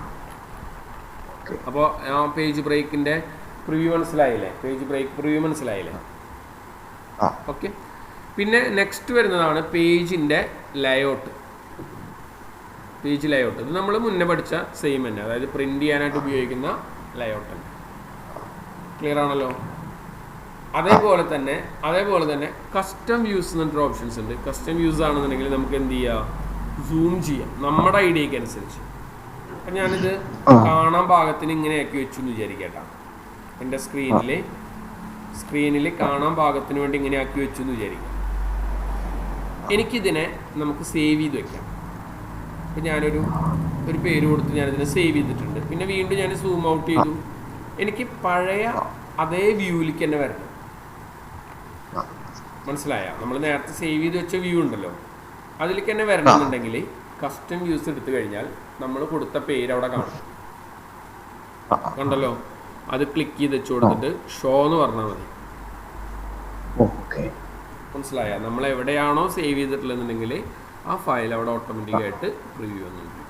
അപ്പോൾ ആ പേജ് ബ്രേക്കിന്റെ പ്രിവ്യൂ മനസ്സിലായില്ലേ? പേജ് ബ്രേക്ക് പ്രിവ്യൂ മനസ്സിലായില്ലേ? ഓക്കെ. പിന്നെ നെക്സ്റ്റ് വരുന്നതാണ് പേജിന്റെ ലേഔട്ട്. പേജ് ലേഔട്ട് ഇത് നമ്മൾ മുന്നേ പഠിച്ച സെയിം തന്നെ, അതായത് പ്രിന്റ് ചെയ്യാനായിട്ട് ഉപയോഗിക്കുന്ന ലേഔട്ട് തന്നെ. ക്ലിയർ ആണല്ലോ? അതേപോലെ തന്നെ കസ്റ്റം വ്യൂസ് എന്നൊരു ഓപ്ഷൻസ് ഉണ്ട്. കസ്റ്റം വ്യൂസ് ആണെന്നുണ്ടെങ്കിൽ നമുക്ക് എന്ത് ചെയ്യാം, സൂം ചെയ്യാം നമ്മുടെ ഐഡിയക്ക് അനുസരിച്ച്. അപ്പം ഞാനിത് കാണാൻ പാകത്തിന് ഇങ്ങനെ ആക്കി വെച്ചു എന്ന് വിചാരിക്കട്ടാ, എൻ്റെ സ്ക്രീനിൽ കാണാൻ പാകത്തിന് വേണ്ടി ഇങ്ങനെ ആക്കി വെച്ചു എന്ന് വിചാരിക്കാം. എനിക്കിതിനെ നമുക്ക് സേവ് ചെയ്ത് വെക്കാം. അപ്പം ഞാനൊരു പേര് കൊടുത്ത് ഞാനിതിനെ സേവ് ചെയ്തിട്ടുണ്ട്. പിന്നെ വീണ്ടും ഞാൻ സൂം ഔട്ട് ചെയ്തു. എനിക്ക് പഴയ അതേ വ്യൂവിലേക്ക് തന്നെ വരണം. മനസ്സിലായ? നമ്മൾ നേരത്തെ സേവ് ചെയ്ത് വെച്ച വ്യൂ ഉണ്ടല്ലോ, അതിലേക്ക് തന്നെ വരണമെന്നുണ്ടെങ്കിൽ കസ്റ്റം വ്യൂസ് എടുത്തു കഴിഞ്ഞാൽ നമ്മൾ കൊടുത്ത പേര് അവിടെ കാണും. കണ്ടല്ലോ, അത് ക്ലിക്ക് ചെയ്ത് വെച്ച് കൊടുത്തിട്ട് ഷോ എന്ന് പറഞ്ഞാൽ മതി. മനസ്സിലായ? നമ്മൾ എവിടെയാണോ സേവ് ചെയ്തിട്ടുള്ളതെന്നുണ്ടെങ്കിൽ ആ ഫയൽ അവിടെ ഓട്ടോമാറ്റിക്കായിട്ട് റിവ്യൂ വന്നുകൊണ്ടിരിക്കും.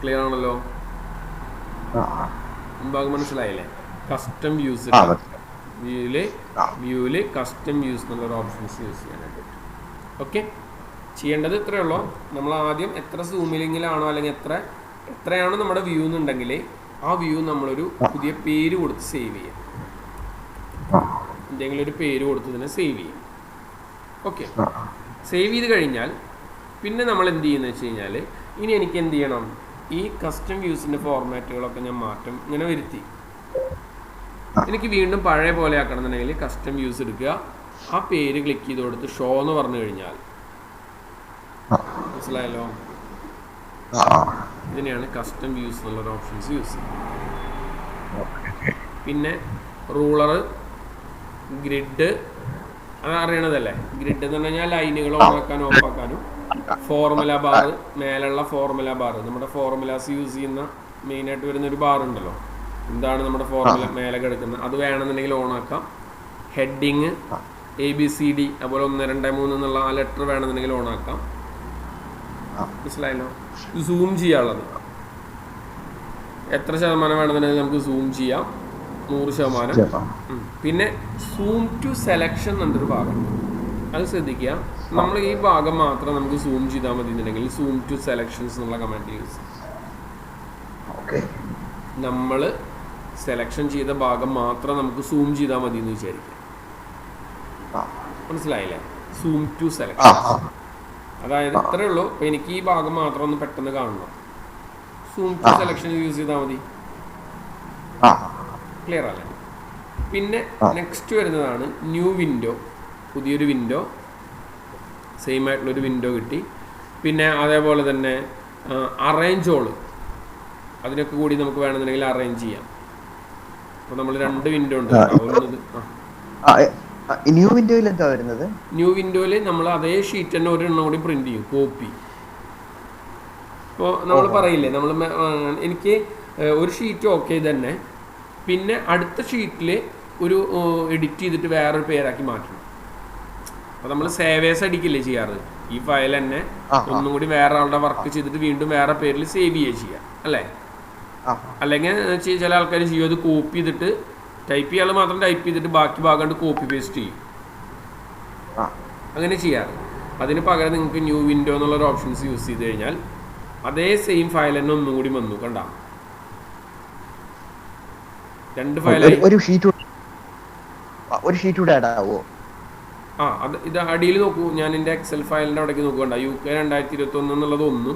ക്ലിയർ ആണല്ലോ? മുമ്പാകെ മനസ്സിലായില്ലേ? കസ്റ്റം വ്യൂസ് വ്യൂവില് കസ്റ്റം വ്യൂസ് എന്നുള്ളൊരു ഓപ്ഷൻസ് യൂസ് ചെയ്യാനായിട്ട് പറ്റും. ഓക്കെ, ചെയ്യേണ്ടത് ഇത്രയേ ഉള്ളൂ. നമ്മൾ ആദ്യം എത്ര സൂമിലിങ്ങിലാണോ അല്ലെങ്കിൽ എത്രയാണോ നമ്മുടെ വ്യൂ എന്നുണ്ടെങ്കിൽ ആ വ്യൂ നമ്മളൊരു പുതിയ പേര് കൊടുത്ത് സേവ് ചെയ്യാം. എന്തെങ്കിലും ഒരു പേര് കൊടുത്ത് തന്നെ സേവ് ചെയ്യും. ഓക്കെ, സേവ് ചെയ്ത് കഴിഞ്ഞാൽ പിന്നെ നമ്മൾ എന്ത് ചെയ്യുന്നത് വെച്ച് കഴിഞ്ഞാൽ, ഇനി എനിക്ക് എന്ത് ചെയ്യണം, ഈ കസ്റ്റം വ്യൂസിൻ്റെ ഫോർമാറ്റുകളൊക്കെ ഞാൻ മാറ്റം ഇങ്ങനെ വരുത്തി എനിക്ക് വീണ്ടും പഴയ പോലെ ആക്കണം എന്നുണ്ടെങ്കിൽ കസ്റ്റം വ്യൂസ് എടുക്കുക, ആ പേര് ക്ലിക്ക് ചെയ്ത് കൊടുത്ത് ഷോ എന്ന് പറഞ്ഞു കഴിഞ്ഞാൽ മനസ്സിലായല്ലോ? ഇതിനെയാണ് കസ്റ്റം വ്യൂസ് എന്നുള്ളൊരു ഓപ്ഷൻസ് യൂസ് ചെയ്യുന്നത്. പിന്നെ റൂളർ, ഗ്രിഡ്, അത് അറിയണതല്ലേ. ഗ്രിഡ് എന്ന് പറഞ്ഞു കഴിഞ്ഞാൽ ലൈനുകൾ ഓണാക്കാനും ഓഫാക്കാനും. ഫോർമുല ബാർ, മേലുള്ള ഫോർമുല ബാർ, നമ്മുടെ ഫോർമുലാസ് യൂസ് ചെയ്യുന്ന മെയിനായിട്ട് വരുന്നൊരു ബാർ ഉണ്ടല്ലോ, എന്താണ് നമ്മുടെ ഫോർമുല മേലെ കിടക്കുന്നത്, അത് വേണമെന്നുണ്ടെങ്കിൽ ഓണാക്കാം. ഹെഡിങ് ABCD അതുപോലെ 1 2 3 എന്നുള്ള ആ ലെറ്റർ വേണമെന്നുണ്ടെങ്കിൽ ഓണാക്കാം. മനസ്സിലായല്ലോ? സൂം ചെയ്യാനുള്ളത് എത്ര ശതമാനം വേണമെന്നുണ്ടെങ്കിൽ നമുക്ക് സൂം ചെയ്യാം, 100%. പിന്നെ സൂം ടു സെലക്ഷൻ എന്നൊരു ഭാഗം, അത് ശ്രദ്ധിക്കുക. നമ്മൾ ഈ ഭാഗം മാത്രം നമുക്ക് സൂം ചെയ്താൽ മതി എന്നുണ്ടെങ്കിൽ സൂം ടു സെലക്ഷൻസ് എന്നുള്ള കമാൻഡ് യൂസ് ചെയ്യാം. നമ്മൾ സെലക്ഷൻ ചെയ്ത ഭാഗം മാത്രം നമുക്ക് സൂം ചെയ്താൽ മതി എന്ന് വിചാരിക്കാം. മനസ്സിലായില്ലേ? സൂം ടു സെലക്ഷൻ, അതായത് ഇത്രയേ ഉള്ളൂ. ഇപ്പം എനിക്ക് ഈ ഭാഗം മാത്രം ഒന്ന് പെട്ടെന്ന് കാണണം, സൂം ടു സെലക്ഷൻ യൂസ് ചെയ്താൽ മതി. ക്ലിയർ അല്ലേ? പിന്നെ നെക്സ്റ്റ് വരുന്നതാണ് ന്യൂ വിൻഡോ, പുതിയൊരു വിൻഡോ, സെയിം ആയിട്ടുള്ളൊരു വിൻഡോ കിട്ടി. പിന്നെ അതേപോലെ തന്നെ അറേഞ്ച് ഓൾ അതിനൊക്കെ കൂടി നമുക്ക് വേണമെന്നുണ്ടെങ്കിൽ അറേഞ്ച് ചെയ്യാം. അപ്പോൾ നമ്മൾ 2 വിൻഡോ ഉണ്ട്. ന്യൂ വിൻഡോയിൽ എന്താ വരുന്നത്? ന്യൂ വിൻഡോയിൽ നമ്മൾ അതേ ഷീറ്റ് തന്നെ ഒരെണ്ണം കൂടി പ്രിന്റ് ചെയ്യും, കോപ്പി. ഇപ്പോൾ നമ്മൾ പറയില്ലേ, നമ്മൾ എനിക്ക് ഒരു ഷീറ്റ് ഓക്കെ തന്നെ, പിന്നെ അടുത്ത ഷീറ്റിൽ ഒരു എഡിറ്റ് ചെയ്തിട്ട് വേറൊരു പേരാക്കി മാറ്റണം. അപ്പോൾ നമ്മൾ സേവേഴ്സ് അടിക്കില്ലേ ചെയ്യാറ്, ഈ ഫയൽ തന്നെ ഒന്നും കൂടി വേറെ ആളുടെ വർക്ക് ചെയ്തിട്ട് വീണ്ടും വേറെ പേരിൽ സേവ് ചെയ്യുക ചെയ്യാം അല്ലേ? അല്ലെങ്കിൽ ചില ആൾക്കാർ ചെയ്യും, അത് കോപ്പി ചെയ്തിട്ട് ടൈപ്പ് ചെയ്യാൻ മാത്രം ടൈപ്പ് ചെയ്തിട്ട് ബാക്കി ഭാഗം കോപ്പി പേസ്റ്റ് ചെയ്യും, അങ്ങനെ ചെയ്യാറ്. അതിന് പകരം നിങ്ങൾക്ക് ന്യൂ വിൻഡോ എന്നുള്ളൊരു ഓപ്ഷൻസ് യൂസ് ചെയ്ത് കഴിഞ്ഞാൽ അതേ സെയിം ഫയൽ തന്നെ ഒന്നും കൂടി വന്നു. കണ്ട 2 ഫയലായി. ഒരു ഷീറ്റ് കൂടെ ആഡ് ആവോ? അത് ഇത് അടിയിൽ നോക്കൂ, ഞാൻ എൻ്റെ എക്സൽ ഫയലിൻ്റെ അവിടേക്ക് നോക്കണ്ട. UK 2021 എന്നുള്ളത് 1,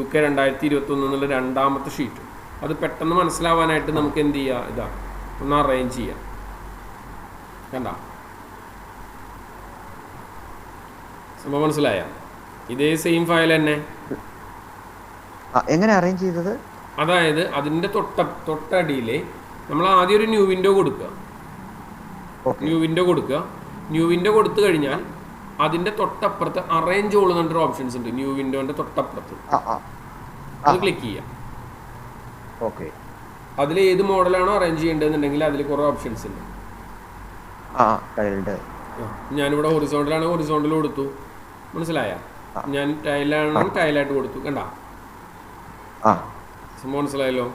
UK 2021 എന്നുള്ള 2ാമത്തെ ഷീറ്റ്. അത് പെട്ടെന്ന് മനസ്സിലാവാനായിട്ട് നമുക്ക് എന്ത് ചെയ്യാം, ഇതാ ഒന്ന് അറേഞ്ച് ചെയ്യാം. കണ്ട സംഭവം മനസ്സിലായ? ഇതേ സെയിം ഫയൽ തന്നെ. എങ്ങനെ അറേഞ്ച് ചെയ്തത്? അതായത് അതിൻ്റെ തൊട്ടടിയിൽ നമ്മൾ ആദ്യം ഒരു ന്യൂ വിൻഡോ കൊടുക്കുക. ന്യൂ വിൻഡോ കൊടുത്തു കഴിഞ്ഞാൽ അതിൻ്റെ തൊട്ടപ്പുറത്ത് അറേഞ്ച് ഓൾ എന്നൊരു ഓപ്ഷൻസ് ഉണ്ട്. ന്യൂ വിൻഡോന്റെ തൊട്ടപ്പുറത്ത് അത് ക്ലിക്ക് ചെയ്യാം. അതിൽ ഏത് മോഡലാണോ അറേഞ്ച് ചെയ്യേണ്ടതെന്നുണ്ടെങ്കിൽ അതിൽ കുറേ ഓപ്ഷൻസ് ഉണ്ട്. ഞാനിവിടെ ഹൊറിസോണ്ടലാണ്, ഹൊറിസോണ്ടൽ കൊടുത്തു. മനസ്സിലായ? ഞാൻ ടൈലാണ് ടൈലായിട്ട് കൊടുത്തു. കണ്ട സംഭവം മനസ്സിലായല്ലോ?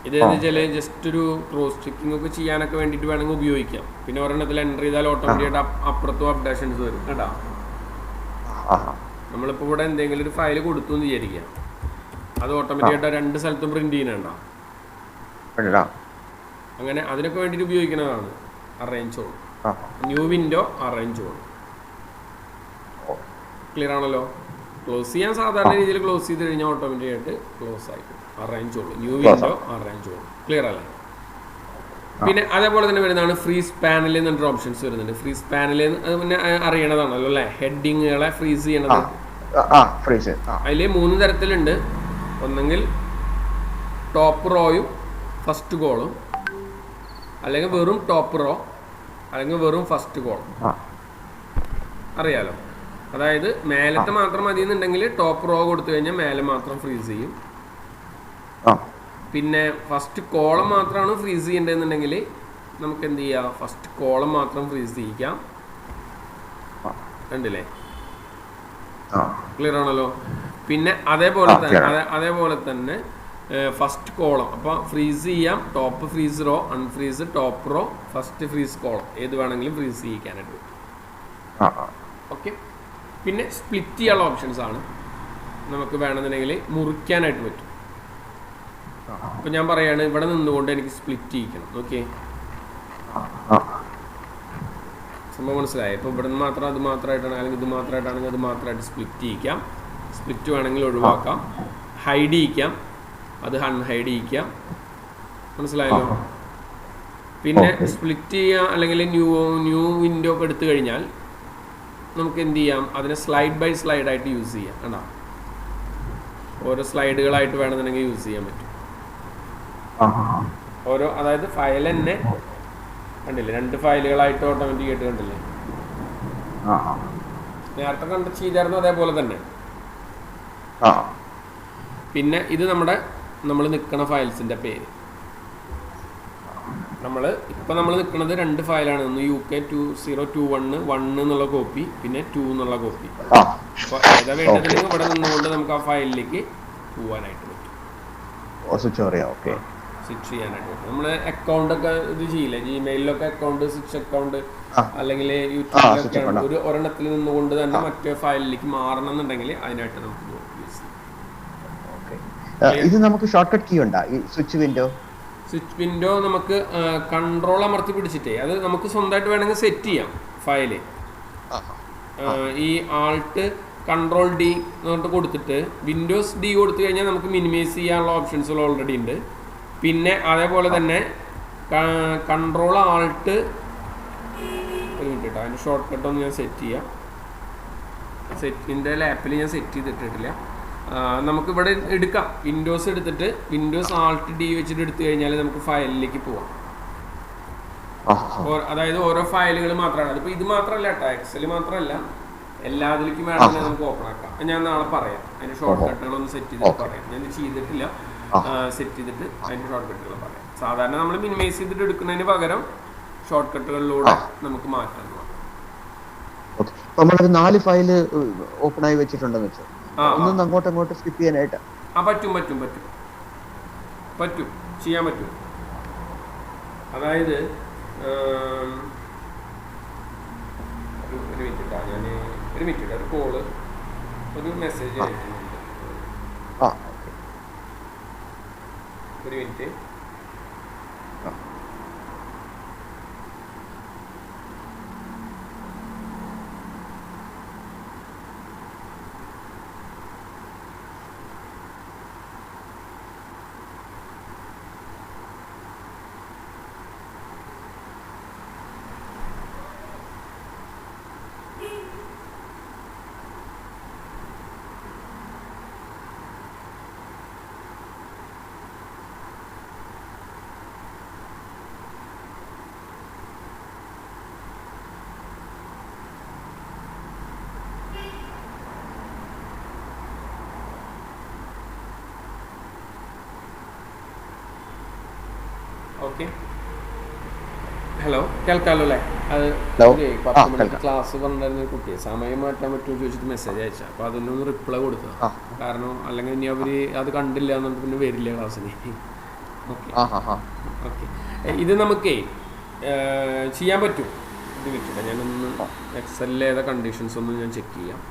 ഇതെന്ന് വെച്ചാൽ ജസ്റ്റ് ഒരു ക്രോസ് ചെക്കിംഗ് ഒക്കെ ചെയ്യാനൊക്കെ വേണ്ടിയിട്ട് വേണമെങ്കിൽ ഉപയോഗിക്കാം. പിന്നെ ഒരെണ്ണത്തിൽ എൻ്റർ ചെയ്താൽ ഓട്ടോമാറ്റിക്കായിട്ട് അപ്പുറത്തും അപ്ഡേഷൻസ് വരും. കേട്ടോ, നമ്മളിപ്പോൾ ഇവിടെ എന്തെങ്കിലും ഒരു ഫയൽ കൊടുത്തു എന്ന് വിചാരിക്കാം, അത് ഓട്ടോമാറ്റിക്കായിട്ട് 2 സ്ഥലത്തും പ്രിന്റ് ചെയ്യുന്നുണ്ടോ? അങ്ങനെ അതിനൊക്കെ വേണ്ടിയിട്ട് ഉപയോഗിക്കുന്നതാണ് arrange all. New window arrange all. Clear ആണല്ലോ? ക്ലോസ് ചെയ്യാൻ സാധാരണ രീതിയിൽ ക്ലോസ് ചെയ്ത് കഴിഞ്ഞാൽ ഓട്ടോമാറ്റിക്കായിട്ട് ക്ലോസ് ആയിരിക്കും. Arrange all, new window arrange all. Clear അല്ലേ? പിന്നെ അതേപോലെ തന്നെ വരുന്നതാണ് ഫ്രീസ് പാനൽ എന്നൊരു ഓപ്ഷൻസ് വരുന്നുണ്ട്. ഫ്രീസ് പാനൽ പിന്നെ അറിയണതാണല്ലോ അല്ലേ, ഹെഡിങ്ങുകളെ ഫ്രീസ് ചെയ്യണത്. അതിൽ 3 തരത്തിലുണ്ട്. ഒന്നെങ്കിൽ ടോപ്പ് റോയും ഫസ്റ്റ് കോളും, അല്ലെങ്കിൽ വെറും ടോപ്പ് റോ, അല്ലെങ്കിൽ വെറും ഫസ്റ്റ് കോളം. അറിയാലോ? അതായത് മേലത്തെ മാത്രം മതി എന്നുണ്ടെങ്കിൽ ടോപ്പ് റോ കൊടുത്തു കഴിഞ്ഞാൽ മേലെ മാത്രം ഫ്രീസ് ചെയ്യും. പിന്നെ ഫസ്റ്റ് കോളം മാത്രമാണ് ഫ്രീസ് ചെയ്യേണ്ടതെന്നുണ്ടെങ്കിൽ നമുക്ക് എന്ത് ചെയ്യാം, ഫസ്റ്റ് കോളം മാത്രം ഫ്രീസ് ചെയ്യിക്കാം. കണ്ടില്ലേ? ക്ലിയർ ആണല്ലോ? പിന്നെ അതേപോലെ തന്നെ ഫസ്റ്റ് കോളം അപ്പോൾ ഫ്രീസ് ചെയ്യാം. Top freeze row, unfreeze top row, first freeze column, ഏത് വേണമെങ്കിലും ഫ്രീസ് ചെയ്യിക്കാനായിട്ട് പറ്റും. ഓക്കെ. പിന്നെ സ്പ്ലിറ്റ് ചെയ്യാനുള്ള ഓപ്ഷൻസ് ആണ്. നമുക്ക് വേണമെന്നുണ്ടെങ്കിൽ മുറിക്കാനായിട്ട് പറ്റും. അപ്പോൾ ഞാൻ പറയാണ്, ഇവിടെ നിന്നുകൊണ്ട് എനിക്ക് സ്പ്ലിറ്റ് ചെയ്യിക്കണം. ഓക്കെ, സംഭവം മനസ്സിലായി? ഇപ്പോൾ ഇവിടെ നിന്ന് മാത്രം അത് മാത്രമായിട്ടാണ്, അല്ലെങ്കിൽ ഇത് മാത്രമായിട്ടാണെങ്കിൽ അത് മാത്രമായിട്ട് സ്പ്ലിറ്റ് ചെയ്യിക്കാം. സ്പ്ലിറ്റ് വേണമെങ്കിൽ ഒഴിവാക്കാം. ഹൈഡ് ചെയ്യിക്കാം, അത് അൺഹൈഡ് ചെയ്യിക്കാം. മനസ്സിലായല്ലോ? പിന്നെ സ്പ്ലിറ്റ് ചെയ്യാം, അല്ലെങ്കിൽ ന്യൂ വിൻഡോ ഒക്കെ എടുത്തു കഴിഞ്ഞാൽ നമുക്ക് എന്ത് ചെയ്യാം, അതിനെ സ്ലൈഡ് ബൈ സ്ലൈഡ് ആയിട്ട് യൂസ് ചെയ്യാം. കണ്ടോ? ഓരോ സ്ലൈഡുകളായിട്ട് വേണമെന്നുണ്ടെങ്കിൽ യൂസ് ചെയ്യാൻ പറ്റും. ഓരോ, അതായത് ഫയൽ തന്നെ കണ്ടില്ലേ, 2 ഫയലുകളായിട്ട് ഓട്ടോമാറ്റിക് ആയിട്ട് കണ്ടില്ലേ? നേരത്തെ ചെയ്തായിരുന്നു അതേപോലെ തന്നെ. പിന്നെ ഇത് നമ്മൾ നിൽക്കുന്ന ഫയൽസിന്റെ പേര്. നമ്മൾ നിൽക്കുന്നത് 2 ഫയലാണ്. ഒന്ന് UK 2021 എന്നുള്ള കോപ്പി, പിന്നെ 2 എന്നുള്ള കോപ്പി. അപ്പോൾ ഏതാ വേണ്ടതെങ്കിൽ ഇവിടെ നിന്നുകൊണ്ട് നമുക്ക് ആ ഫയലിലേക്ക് പോകാനായിട്ട് പറ്റും, സ്വിച്ച് ചെയ്യാനായിട്ട് പറ്റും. നമ്മൾ അക്കൗണ്ട് ഒക്കെ ഇത് ചെയ്യില്ലേ, ജിമെയിലൊക്കെ അക്കൗണ്ട്, സ്വിച്ച് അക്കൗണ്ട്, അല്ലെങ്കിൽ യൂട്യൂബിലൊക്കെ ഒരെണ്ണത്തിൽ നിന്നുകൊണ്ട് തന്നെ മറ്റേ ഫയലിലേക്ക് മാറണം എന്നുണ്ടെങ്കിൽ അതിനായിട്ട് നമുക്ക് യൂസ് ചെയ്യാം. ഇത് നമുക്ക് ഷോർട്ട് കട്ട് കീ ഉണ്ടോ ഈ സ്വിച്ച് വിൻഡോ? നമുക്ക് കൺട്രോൾ അമർത്തി പിടിച്ചിട്ടേ അത് നമുക്ക് സ്വന്തമായിട്ട് വേണമെങ്കിൽ സെറ്റ് ചെയ്യാം ഫയല്. ഈ ആൾട്ട് കൺട്രോൾ D എന്നിട്ട് കൊടുത്തിട്ട് വിൻഡോസ് D കൊടുത്തു കഴിഞ്ഞാൽ നമുക്ക് മിനിമൈസ് ചെയ്യാനുള്ള ഓപ്ഷൻസുകൾ ഓൾറെഡി ഉണ്ട്. പിന്നെ അതേപോലെ തന്നെ കൺട്രോൾ ആൾട്ട്, ഒരു മിനിറ്റ് കേട്ടോ, അതിൻ്റെ ഷോർട്ട് കട്ടൊന്ന് ഞാൻ സെറ്റ് ചെയ്യാം. സെറ്റിൻ്റെ ലാപ്പിൽ ഞാൻ സെറ്റ് ചെയ്തിട്ടിട്ടില്ല. നമുക്ക് ഇവിടെ എടുക്കാം. വിൻഡോസ് എടുത്തിട്ട് വിൻഡോസ് ആൾട്ട് ഡി വെച്ചിട്ട് എടുത്തു കഴിഞ്ഞാൽ നമുക്ക് ഫയലിലേക്ക് പോവാം. അതായത് ഓരോ ഫയലുകൾ മാത്രമാണ്. അതിപ്പോൾ ഇത് മാത്രമല്ല കേട്ടോ, എക്സൽ മാത്രമല്ല, എല്ലാത്തിലേക്കും വേണമെങ്കിൽ നമുക്ക് ഓപ്പൺ ആക്കാം. ഞാൻ നാളെ പറയാം അതിൻ്റെ ഷോർട്ട് കട്ടുകളൊന്ന് സെറ്റ് ചെയ്തിട്ട് പറയാം. ഞാൻ ചെയ്തിട്ടില്ല, സെറ്റ് ചെയ്തിട്ട് അതിൻ്റെ ഷോർട്ട് കട്ടുകൾ പറയാം. സാധാരണ നമ്മൾ മിനിമൈസ് ചെയ്തിട്ട് എടുക്കുന്നതിന് പകരം ഷോർട്ട് കട്ടുകളിലൂടെ നമുക്ക് മാറ്റാൻ നമ്മളൊരു 4 ഫയല് ഓപ്പൺ ആയി വെച്ചിട്ടുണ്ടെന്ന് വെച്ചാൽ ഒന്നും അങ്ങോട്ട് സ്കിപ്പ് ചെയ്യാനായിട്ട് പറ്റും ചെയ്യാൻ പറ്റും. അതായത് ഒരു മിനിറ്റ് ഒരു കോള്, ഒരു മെസ്സേജ് അയക്കുന്നുണ്ട്. ഒരു മിനിറ്റ്. ഓക്കെ, ഹലോ, കേൾക്കാമല്ലോ അല്ലേ? അത് 10 മണിക്ക് ക്ലാസ് പറഞ്ഞിരുന്ന ഒരു കുട്ടിയെ സമയം മാറ്റാൻ പറ്റുമോ ചോദിച്ചിട്ട് മെസ്സേജ് അയച്ചാൽ, അപ്പോൾ അതിനൊന്ന് റിപ്ലൈ കൊടുക്കുക. കാരണം അല്ലെങ്കിൽ ഇനി അവർ അത് കണ്ടില്ല എന്നിട്ട് പിന്നെ വരില്ല ക്ലാസ്സിന്. ഓക്കെ, ഇത് നമുക്കേ ചെയ്യാൻ പറ്റും. ഇത് വെച്ചിട്ട് ഞാനൊന്ന് എക്സലിലെ ഏതാ കണ്ടീഷൻസ് ഒന്ന് ഞാൻ ചെക്ക് ചെയ്യാം.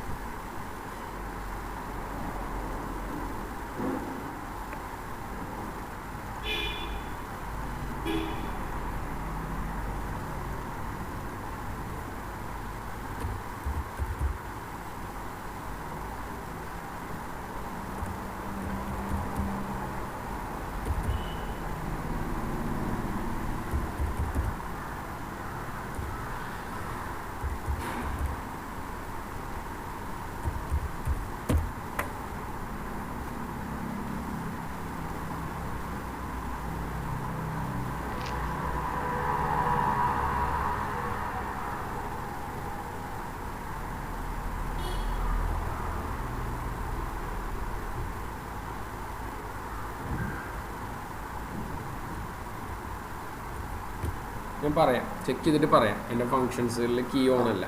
ഞാൻ പറയാം, ചെക്ക് ചെയ്തിട്ട് പറയാം. എൻ്റെ ഫങ്ഷൻസുകളിൽ കീ ഓൺ അല്ല,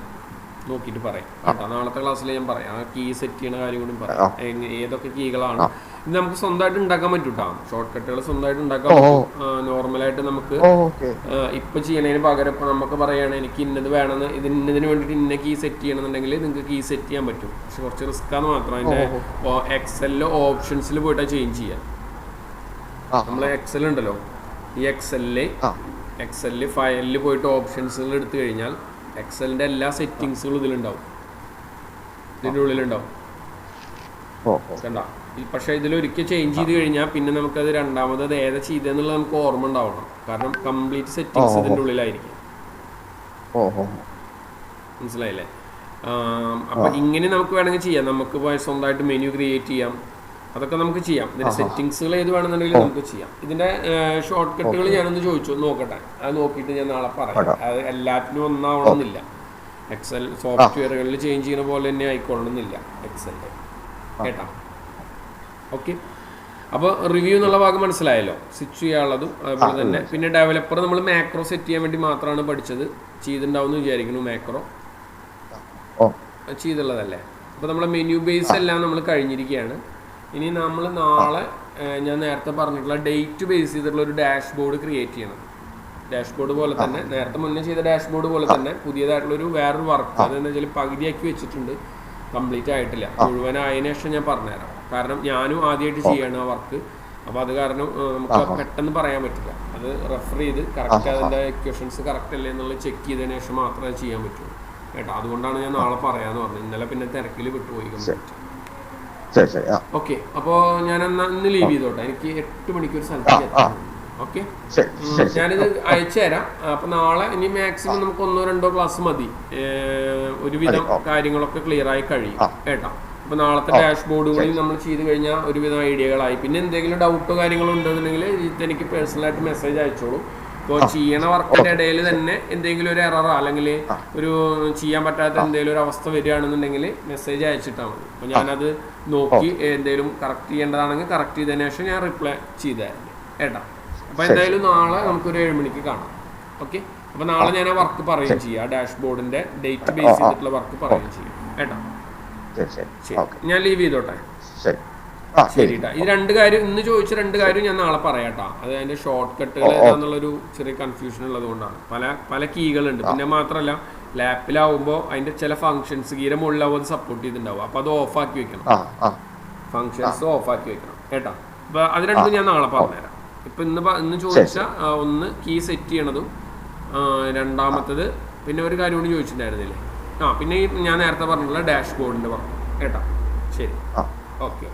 നോക്കിയിട്ട് പറയാം കേട്ടോ. നാളത്തെ ക്ലാസ്സിൽ ഞാൻ പറയാം ആ കീ സെറ്റ് ചെയ്യുന്ന കാര്യം കൂടി പറയാം, ഏതൊക്കെ കീകളാണ്. ഇത് നമുക്ക് സ്വന്തമായിട്ട് ഉണ്ടാക്കാൻ പറ്റും കേട്ടോ. ഷോർട്ട് കട്ടുകൾ സ്വന്തമായിട്ട് ഉണ്ടാക്കാൻ പറ്റും. നോർമലായിട്ട് നമുക്ക് ഇപ്പം ചെയ്യണതിന് പകരം ഇപ്പം നമുക്ക് പറയുകയാണ് എനിക്ക് ഇന്നത് വേണമെന്ന്, ഇതിന് വേണ്ടിയിട്ട് ഇന്ന കീ സെറ്റ് ചെയ്യണമെന്നുണ്ടെങ്കിൽ നിങ്ങൾക്ക് കീ സെറ്റ് ചെയ്യാൻ പറ്റും. പക്ഷെ കുറച്ച് റിസ്ക്കാന്ന് മാത്രം. അതിൻ്റെ എക്സലിലെ ഓപ്ഷൻസിൽ പോയിട്ട് ചേഞ്ച് ചെയ്യാം. നമ്മൾ എക്സൽ ഉണ്ടല്ലോ, ഈ എക്സലിൽ ഫയലിൽ പോയിട്ട് ഓപ്ഷൻസുകൾ എടുത്തു കഴിഞ്ഞാൽ എക്സലിൻ്റെ എല്ലാ സെറ്റിങ്സുകളും ഇതിലുണ്ടാവും, ഇതിൻ്റെ ഉള്ളിലുണ്ടാവും കണ്ട. പക്ഷേ ഇതിലൊരിക്കൽ ചേഞ്ച് ചെയ്ത് കഴിഞ്ഞാൽ പിന്നെ നമുക്കത് രണ്ടാമത് അത് ഏതാ ചെയ്തതെന്നുള്ളത് നമുക്ക് ഓർമ്മ ഉണ്ടാവണം. കാരണം കംപ്ലീറ്റ് സെറ്റിങ്സ് ഇതിൻ്റെ ഉള്ളിലായിരിക്കും. മനസ്സിലായില്ലേ? അപ്പം ഇങ്ങനെ നമുക്ക് വേണമെങ്കിൽ ചെയ്യാം. നമുക്ക് സ്വന്തമായിട്ട് മെനു ക്രിയേറ്റ് ചെയ്യാം, അതൊക്കെ നമുക്ക് ചെയ്യാം. ഇതിന്റെ സെറ്റിങ്സുകൾ ഏത് വേണമെന്നുണ്ടെങ്കിലും നമുക്ക് ചെയ്യാം. ഇതിന്റെ ഷോർട്ട് കട്ടുകൾ ഞാനൊന്ന് ചോദിച്ചു നോക്കട്ടെ, അത് നോക്കിയിട്ട് ഞാൻ നാളെ പറയാം. അത് എല്ലാത്തിനും ഒന്നാവണമെന്നില്ല. എക്സൽ സോഫ്റ്റ്വെയറുകളിൽ ചേഞ്ച് ചെയ്യുന്ന പോലെ തന്നെ ആയിക്കൊള്ളണമെന്നില്ല എക്സലിന്റെ കേട്ടാ. ഓക്കെ, അപ്പോൾ റിവ്യൂ എന്നുള്ള ഭാഗം മനസ്സിലായല്ലോ. സ്വിച്ച് ചെയ്യാനുള്ളതും അതുപോലെ തന്നെ. പിന്നെ ഡെവലപ്പർ നമ്മൾ മാക്രോ സെറ്റ് ചെയ്യാൻ വേണ്ടി മാത്രമാണ് പഠിച്ചത്. ചെയ്തിട്ടുണ്ടാവും എന്ന് വിചാരിക്കുന്നു. മാക്രോ ചെയ്തുള്ളതല്ലേ? അപ്പോൾ നമ്മളെ മെനു ബേസ് എല്ലാം നമ്മൾ കഴിഞ്ഞിരിക്കുകയാണ്. ഇനി നമ്മൾ നാളെ ഞാൻ നേരത്തെ പറഞ്ഞിട്ടുള്ള ഡേറ്റ് ബേസ് ചെയ്തിട്ടുള്ള ഒരു ഡാഷ്ബോർഡ് ക്രിയേറ്റ് ചെയ്യണം. ഡാഷ്ബോർഡ് പോലെ തന്നെ നേരത്തെ മുന്നേ ചെയ്ത ഡാഷ്ബോർഡ് പോലെ തന്നെ പുതിയതായിട്ടുള്ളൊരു വേറൊരു വർക്ക്, അതെന്താ വെച്ചാൽ പകുതിയാക്കി വെച്ചിട്ടുണ്ട്, കംപ്ലീറ്റ് ആയിട്ടില്ല. മുഴുവനായതിനു ശേഷം ഞാൻ പറഞ്ഞുതരാം. കാരണം ഞാനും ആദ്യമായിട്ട് ചെയ്യണം ആ വർക്ക്. അപ്പോൾ അത് കാരണം നമുക്ക് പെട്ടെന്ന് പറയാൻ പറ്റില്ല. അത് റെഫർ ചെയ്ത് കറക്റ്റ് അതിൻ്റെ ഇക്വേഷൻസ് കറക്റ്റ് അല്ലേ എന്നുള്ളത് ചെക്ക് ചെയ്തതിന് ശേഷം മാത്രമേ ചെയ്യാൻ പറ്റുള്ളൂ കേട്ടോ. അതുകൊണ്ടാണ് ഞാൻ നാളെ പറയാമെന്ന് പറഞ്ഞത്. ഇന്നലെ പിന്നെ തിരക്കിൽ വിട്ടുപോയി. ഓക്കെ, അപ്പോൾ ഞാൻ ഇന്ന് ലീവ് ചെയ്തോട്ടെ. എനിക്ക് 8 മണിക്ക് ഒരു സ്ഥലത്തേക്ക് എത്താം. ഓക്കെ, ഞാനിത് അയച്ചു തരാം. അപ്പം നാളെ ഇനി മാക്സിമം നമുക്ക് 1-2 ക്ലാസ് മതി. ഒരുവിധം കാര്യങ്ങളൊക്കെ ക്ലിയർ ആയി കഴിയും കേട്ടോ. അപ്പോൾ നാളത്തെ ഡാഷ്ബോർഡ് കൂടി നമ്മൾ ചെയ്ത് കഴിഞ്ഞാൽ ഒരുവിധം ഐഡിയകളായി. പിന്നെ എന്തെങ്കിലും ഡൗട്ടോ കാര്യങ്ങളോ ഉണ്ടെന്നുണ്ടെങ്കിൽ എനിക്ക് പേഴ്സണലായിട്ട് മെസ്സേജ് അയച്ചോളൂ. ഇപ്പോൾ ചെയ്യണ വർക്കിൻ്റെ ഇടയിൽ തന്നെ എന്തെങ്കിലും ഒരു എററോ അല്ലെങ്കിൽ ഒരു ചെയ്യാൻ പറ്റാത്ത എന്തെങ്കിലും ഒരു അവസ്ഥ വരികയാണെന്നുണ്ടെങ്കിൽ മെസ്സേജ് അയച്ചിട്ടാൽ മതി. അപ്പോൾ ഞാനത് നോക്കി എന്തെങ്കിലും കറക്റ്റ് ചെയ്യേണ്ടതാണെങ്കിൽ കറക്റ്റ് ചെയ്തതിന് ശേഷം ഞാൻ റിപ്ലൈ ചെയ്തായിരുന്നു കേട്ടോ. അപ്പോൾ എന്തായാലും നാളെ നമുക്കൊരു 7 മണിക്ക് കാണാം. ഓക്കെ, അപ്പോൾ നാളെ ഞാൻ ആ വർക്ക് പറയുകയും ചെയ്യാം. ഡാഷ്ബോർഡിൻ്റെ ഡേറ്റ് ബേസ് ചെയ്തിട്ടുള്ള വർക്ക് പറയുകയും ചെയ്യും കേട്ടോ. ശരി, ഞാൻ ലീവ് ചെയ്തോട്ടെ. ശരി കേട്ടോ. ഈ 2 കാര്യം ഇന്ന് ചോദിച്ച 2 കാര്യം ഞാൻ നാളെ പറയാട്ടോ. അത് അതിൻ്റെ ഷോർട്ട് കട്ടുകൾ ഏതാന്നുള്ളൊരു ചെറിയ കൺഫ്യൂഷൻ ഉള്ളത് കൊണ്ടാണ്. പല കീകളുണ്ട്. പിന്നെ മാത്രമല്ല ലാപ്പിലാവുമ്പോൾ അതിൻ്റെ ചില ഫങ്ഷൻസ് കീയുടെ മുകളിലാവും അത് സപ്പോർട്ട് ചെയ്തിട്ടുണ്ടാവും. അപ്പോൾ അത് ഓഫാക്കി വെക്കണം, ഫങ്ഷൻസ് ഓഫാക്കി വെക്കണം കേട്ടോ. അപ്പോൾ അത് 2 ഞാൻ നാളെ പറഞ്ഞുതരാം. ഇപ്പം ഇന്ന് ചോദിച്ച ഒന്ന് കീ സെറ്റ് ചെയ്യണതും രണ്ടാമത്തത് പിന്നെ ഒരു കാര്യം കൂടി ചോദിച്ചിട്ടുണ്ടായിരുന്നില്ലേ, പിന്നെ ഞാൻ നേരത്തെ പറഞ്ഞിട്ടുള്ള ഡാഷ്ബോർഡിൻ്റെ പറഞ്ഞു കേട്ടോ. ശരി, ഓക്കെ.